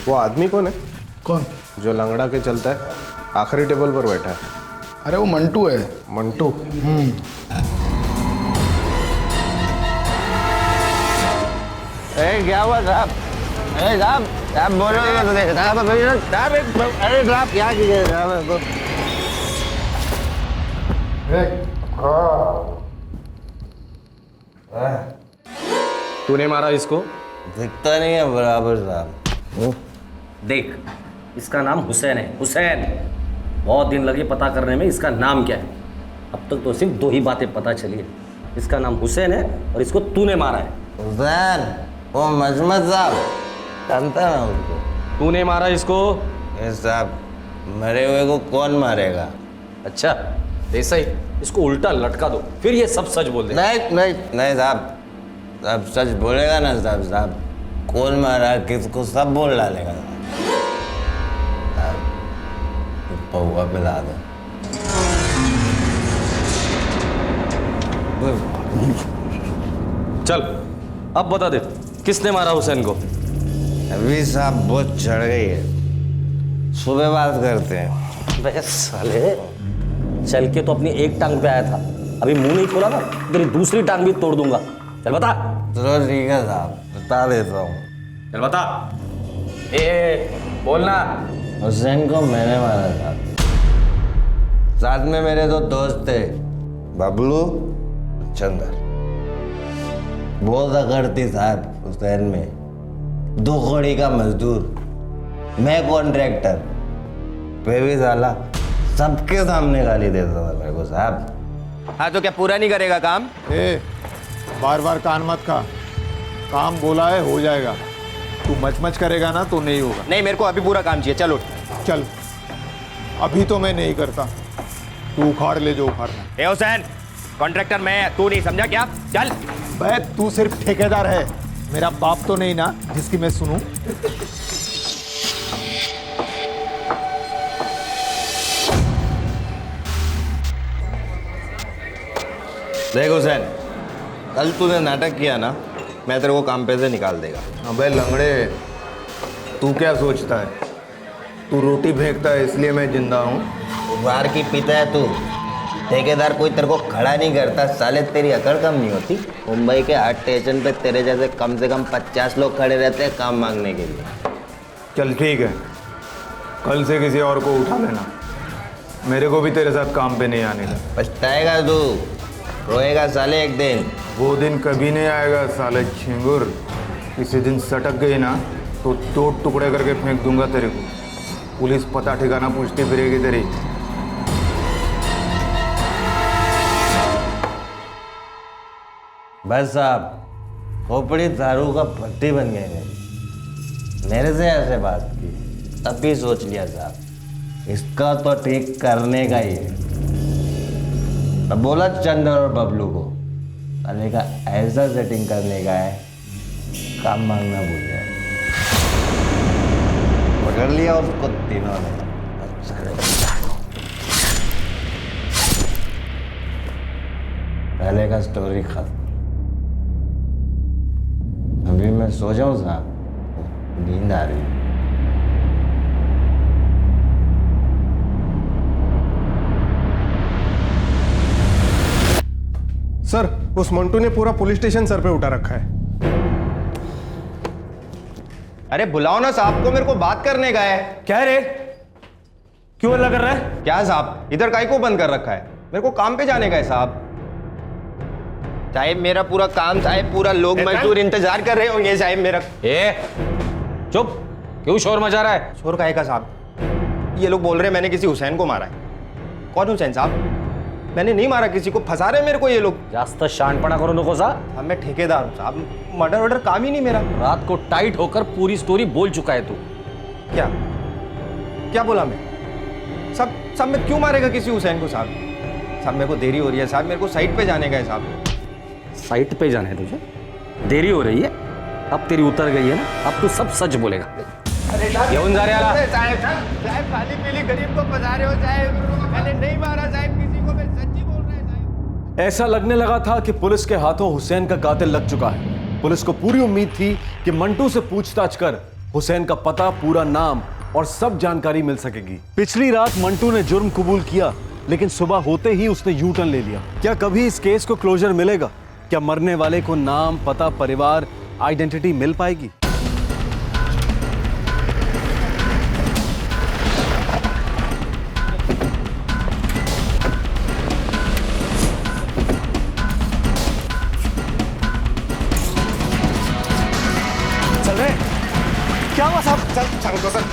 वो आदमी कौन है? कौन? जो लंगड़ा के चलता है, आखिरी टेबल पर बैठा है। अरे वो मंटू है। मंटू? क्या हुआ साहब? अरे साहब, साहब बोलोगे तो देख साहब, अरे साहब क्या कीजिए साहब? तूने मारा इसको? दिखता नहीं है बराबर साहब। देख, इसका नाम हुसैन है, हुसैन। बहुत दिन लगे पता करने में इसका नाम क्या है। अब तक तो सिर्फ 2 ही बातें पता चली है। इसका नाम हुसैन है और इसको तूने मारा है। हुसैन, वो मजमत साहब जानता ना उसको। तूने मारा इसको? साहब, मरे हुए को कौन मारेगा? अच्छा, ऐसा ही इसको उल्टा लटका दो, फिर ये सब सच बोल दे। नहीं साहब, अब सच बोलेगा ना साहब। साहब कौन मारा किसको सब बोल डालेगा। साहब पौवा पिला दो। चल अब बता दे, किसने मारा हुसैन को? अभी साहब बहुत चढ़ गई है, सुबह बात करते हैं। बे साले, चल के तो अपनी एक टांग पे आया था, अभी मुंह नहीं खोला ना तेरी दूसरी टांग भी तोड़ दूंगा। चल बता। चलो ठीक है साहब, बता देता हूँ। चल बता। बोलना। हुसैन को मैंने मारा था। साथ में मेरे 2 दोस्त थे, बबलू, चंदर। बहुत अकड़ थी साहब हुसैन में। 2 कौड़ी का मजदूर, मैं कॉन्ट्रैक्टर। फिर भी साला सबके सामने गाली देता था मेरे को साहब। हाँ तो क्या पूरा नहीं करेगा काम? बार बार कान मत खा, काम बोला है हो जाएगा। तू मच करेगा ना तो नहीं होगा। नहीं, मेरे को अभी पूरा काम चाहिए। चलो चल, अभी तो मैं नहीं करता, तू उखाड़ ले जो उखाड़ना। ए हुसैन, कॉन्ट्रैक्टर मैं, तू नहीं समझा क्या? चल। बे तू सिर्फ ठेकेदार है, मेरा बाप तो नहीं ना जिसकी मैं सुनूं। देख हुसैन, कल तूने नाटक किया ना, मैं तेरे को काम पे से निकाल देगा। अबे लंगड़े, तू क्या सोचता है? तू रोटी फेंकता है इसलिए मैं जिंदा हूँ? बाहर की पीता है तू। ठेकेदार कोई तेरे को खड़ा नहीं करता, साले तेरी अकड़ कम नहीं होती। मुंबई के 8 स्टेशन पे तेरे जैसे कम से कम 50 लोग खड़े रहते हैं काम मांगने के लिए। चल ठीक है, कल से किसी और को उठा लेना, मेरे को भी तेरे साथ काम पे नहीं आने का। पछताएगा तू, रोएगा साले एक दिन। वो दिन कभी नहीं आएगा साले छिंगुर। किसी दिन सटक गई ना तो 2 टुकड़े करके फेंक दूंगा तेरे को। पुलिस पता ठिकाना पूछती फिरेगी तेरी। बस साहब, खोपड़ी दारू का भट्टी बन गए मेरे से ऐसे बात की, तभी सोच लिया साहब इसका तो ठीक करने का ही है। मैं बोला चंदर और बबलू को, अरे का ऐसा सेटिंग करने का है, काम मांगना भूल जाए। पकड़ लिया उसको तीनों ने। पहले का स्टोरी खत्म। अभी मैं सो जाऊं साहब, नींद आ रही है। सर, उस मंटू ने पूरा पुलिस स्टेशन सर पे उठा रखा है। अरे बुलाओ ना साहब को, मेरे को बात करने का है। क्या रे, क्यों हल्ला कर रहा है? क्या साहब, इधर काहे को बंद कर रखा है? मेरे को काम पे जाने का है साहब। साहब मेरा पूरा काम, साहब पूरा लोग मजदूर इंतजार कर रहे होंगे साहब मेरा। चुप, क्यों शोर मचा रहा है? शोर काहे का साहब? ये लोग बोल रहे हैं मैंने किसी हुसैन को मारा है। कौन हुसैन साहब? मैंने नहीं मारा किसी को, फंसा रहे मेरे को ये लोग। जास्त शानपणा करो नको साहब। अब मैं ठेकेदार हूँ साहब, मर्डर वर्डर काम ही नहीं मेरा। रात को टाइट होकर पूरी स्टोरी बोल चुका है तू। क्या क्या बोला मैं? सब मैं क्यों मारेगा किसी हुसैन को साहब? साहब मेरे को देरी हो रही है साहब, मेरे को साइट पे जाने का है साहब। साइट पे जाना है तुझे? देरी हो रही है? अब तेरी उतर गई है ना, अब तू सब सच बोलेगा। येऊन जा रे आला। साहब खाली पीली गरीब को फंसा रहे हो साहब। मैंने नहीं मारा साहब किसी को, मैं सच्ची बोल रहा है साहब। ऐसा लगने लगा था कि पुलिस के हाथों हुसैन का कातिल लग चुका है। पुलिस को पूरी उम्मीद थी कि मंटू से पूछताछ कर हुसैन का पता, पूरा नाम और सब जानकारी मिल सकेगी। पिछली रात मंटू ने जुर्म कबूल किया, लेकिन सुबह होते ही उसने यू टर्न ले लिया। क्या कभी इस केस को क्लोजर मिलेगा? क्या मरने वाले को नाम, पता, परिवार, आइडेंटिटी मिल पाएगी?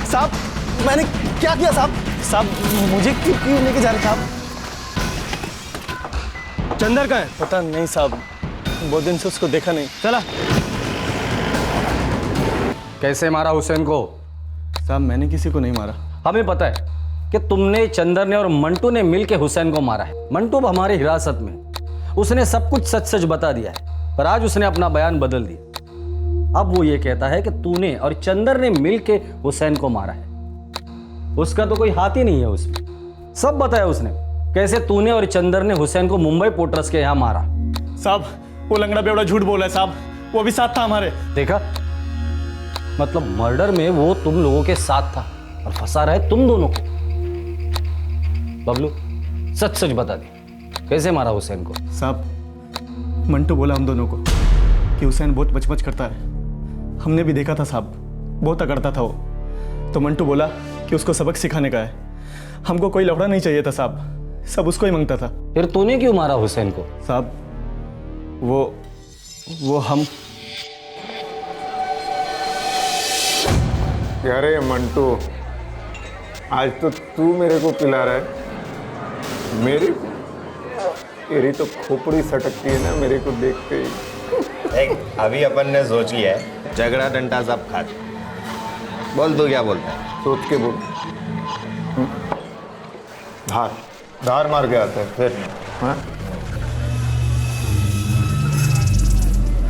साहब मैंने क्या किया साहब? साहब मुझे क्यों लेके जा रहे साहब? चंदर कहाँ है? पता नहीं साहब, बहुत दिन से उसको देखा नहीं। चला। कैसे मारा हुसैन को? साहब मैंने किसी को नहीं मारा। हमें पता है कि तुमने, चंदर ने और मंटू ने मिलकर हुसैन को मारा है। मंटू अब हमारी हिरासत में, उसने सब कुछ सच सच बता दिया है, पर आज उसने अपना बयान बदल दिया। अब वो ये कहता है कि तूने और चंदर ने मिलकर हुसैन को मारा है। उसका तो कोई हाथ ही नहीं है उसमें। सब बताया उसने, कैसे तूने और चंदर ने हुसैन को मुंबई पोर्टर्स के यहाँ मारा। साहब वो लंगड़ा बेवड़ा झूठ बोला है साहब, वो भी साथ था हमारे। देखा, मतलब मर्डर में वो तुम लोगों के साथ था और फंसा रहा है तुम दोनों को। बबलू सच सच बता दे, कैसे मारा हुसैन को? साहब मंटू बोला हम दोनों को कि हुसैन बहुत बचपच करता है। हमने भी देखा था साहब, बहुत अकड़ता था वो। तो मंटू बोला कि उसको सबक सिखाने का है। हमको कोई लफड़ा नहीं चाहिए था साहब, सब उसको ही मांगता था। फिर तूने क्यों मारा हुसैन को? साहब वो हम अरे मंटू, आज तो तू मेरे को पिला रहा है। मेरी तो खोपड़ी सटकती है ना मेरे को देखते ही। अभी अपन ने सोच लिया है, झगड़ा डंडा सब खा। बोल तू क्या बोलता है? सोच के बोल। धार मार के आता है फिर। हाँ?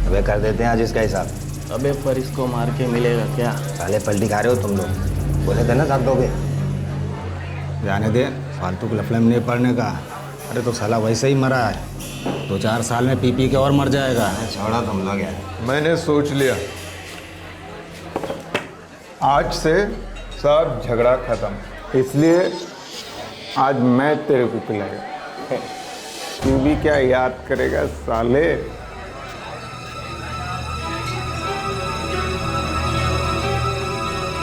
अबे कर देते हैं आज इसका हिसाब। अबे पर इसको मार के मिलेगा क्या? साले पलटी खा रहे हो तुम लोग। बोले थे ना साथ दोगे। जाने दे, फालतू के लफड़े में नहीं पड़ने का। अरे तो साला वैसे ही मरा है, 2-4 साल में पी के और मर जाएगा। छोड़ा तुम लोग यार। मैंने सोच लिया, आज से सब झगड़ा खत्म। इसलिए आज मैं तेरे को पिलाएगा। तू भी क्या याद करेगा साले?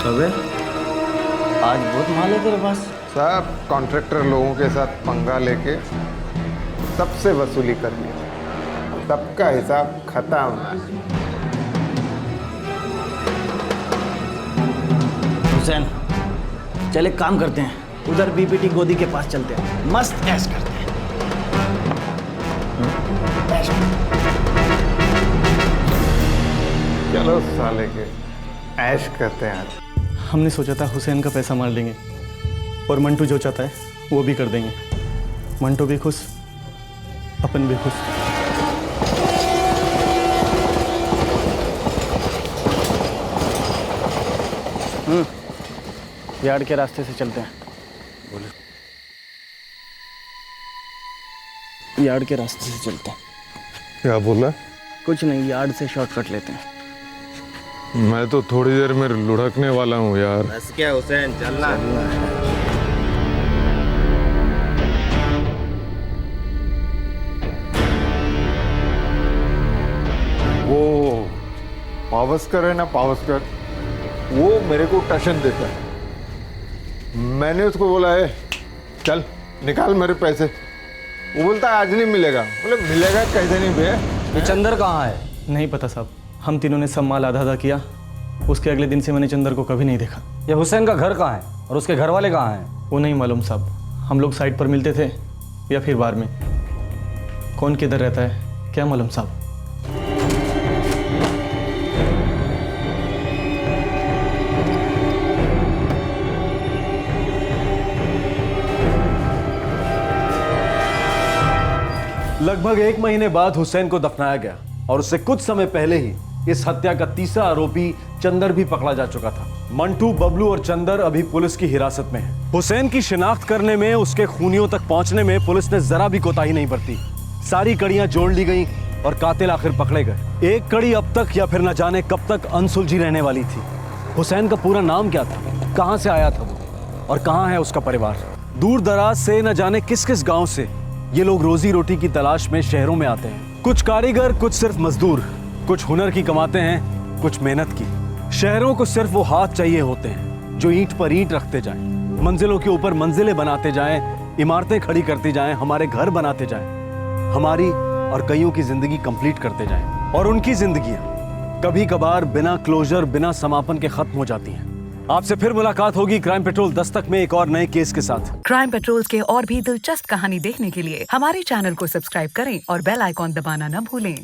अबे आज बहुत माल है तेरे पास। सब कॉन्ट्रैक्टर लोगों के साथ पंगा लेके सबसे वसूली कर लिया, सबका हिसाब खत्म। हुसैन चल एक काम करते हैं, उधर बीपीटी गोदी के पास चलते हैं, मस्त ऐश करते हैं। चलो साले के ऐश करते हैं आज। हमने सोचा था हुसैन का पैसा मार लेंगे और मंटू जो चाहता है वो भी कर देंगे। मंटू भी खुश, अपन भी खुश। यार्ड के रास्ते से चलते हैं। यार्ड के रास्ते से चलते हैं। क्या बोला? कुछ नहीं, यार्ड से शॉर्टकट लेते हैं। मैं तो थोड़ी देर में लुढ़कने वाला हूँ यार। बस क्या हुसैन, चलना। वो पावस्कर है ना, पावस्कर, वो मेरे को टशन देता है। मैंने उसको बोला है चल निकाल मेरे पैसे। वो बोलता है आज नहीं मिलेगा। बोले मिलेगा कैसे नहीं भैया? ये चंदर कहाँ है? नहीं पता साहब, हम तीनों ने सब माल आधा आधा किया। उसके अगले दिन से मैंने चंदर को कभी नहीं देखा। ये हुसैन का घर कहाँ है और उसके घर वाले कहाँ हैं? वो नहीं मालूम साहब। हम लोग साइड पर मिलते थे या फिर बार में। कौन किधर रहता है क्या मालूम साहब। लगभग 1 महीने बाद हुसैन को दफनाया गया और उससे कुछ समय पहले ही इस हत्या का तीसरा आरोपी चंदर भी पकड़ा जा चुका था। मंटू, बबलू और चंदर अभी पुलिस की हिरासत में है। हुसैन की शिनाख्त करने में, उसके खूनियों तक पहुंचने में पुलिस ने जरा भी कोताही नहीं बरती। सारी कड़ियां जोड़ ली गई और कातिल आखिर पकड़े गए। एक कड़ी अब तक या फिर न जाने कब तक अनसुलझी रहने वाली थी। हुसैन का पूरा नाम क्या था, कहां से आया था वो और कहां है उसका परिवार? दूर दराज से न जाने किस किस गांव से ये लोग रोजी रोटी की तलाश में शहरों में आते हैं। कुछ कारीगर, कुछ सिर्फ मजदूर, कुछ हुनर की कमाते हैं, कुछ मेहनत की। शहरों को सिर्फ वो हाथ चाहिए होते हैं जो ईंट पर ईंट रखते जाएं, मंजिलों के ऊपर मंजिलें बनाते जाएं, इमारतें खड़ी करती जाएं, हमारे घर बनाते जाएं, हमारी और कईयों की जिंदगी कंप्लीट करते जाएं। और उनकी जिंदगियां कभी कभार बिना क्लोजर, बिना समापन के खत्म हो जाती हैं। आपसे फिर मुलाकात होगी क्राइम पेट्रोल दस्तक में एक और नए केस के साथ। क्राइम पेट्रोल के और भी दिलचस्प कहानी देखने के लिए हमारे चैनल को सब्सक्राइब करें और बेल आइकॉन दबाना न भूलें।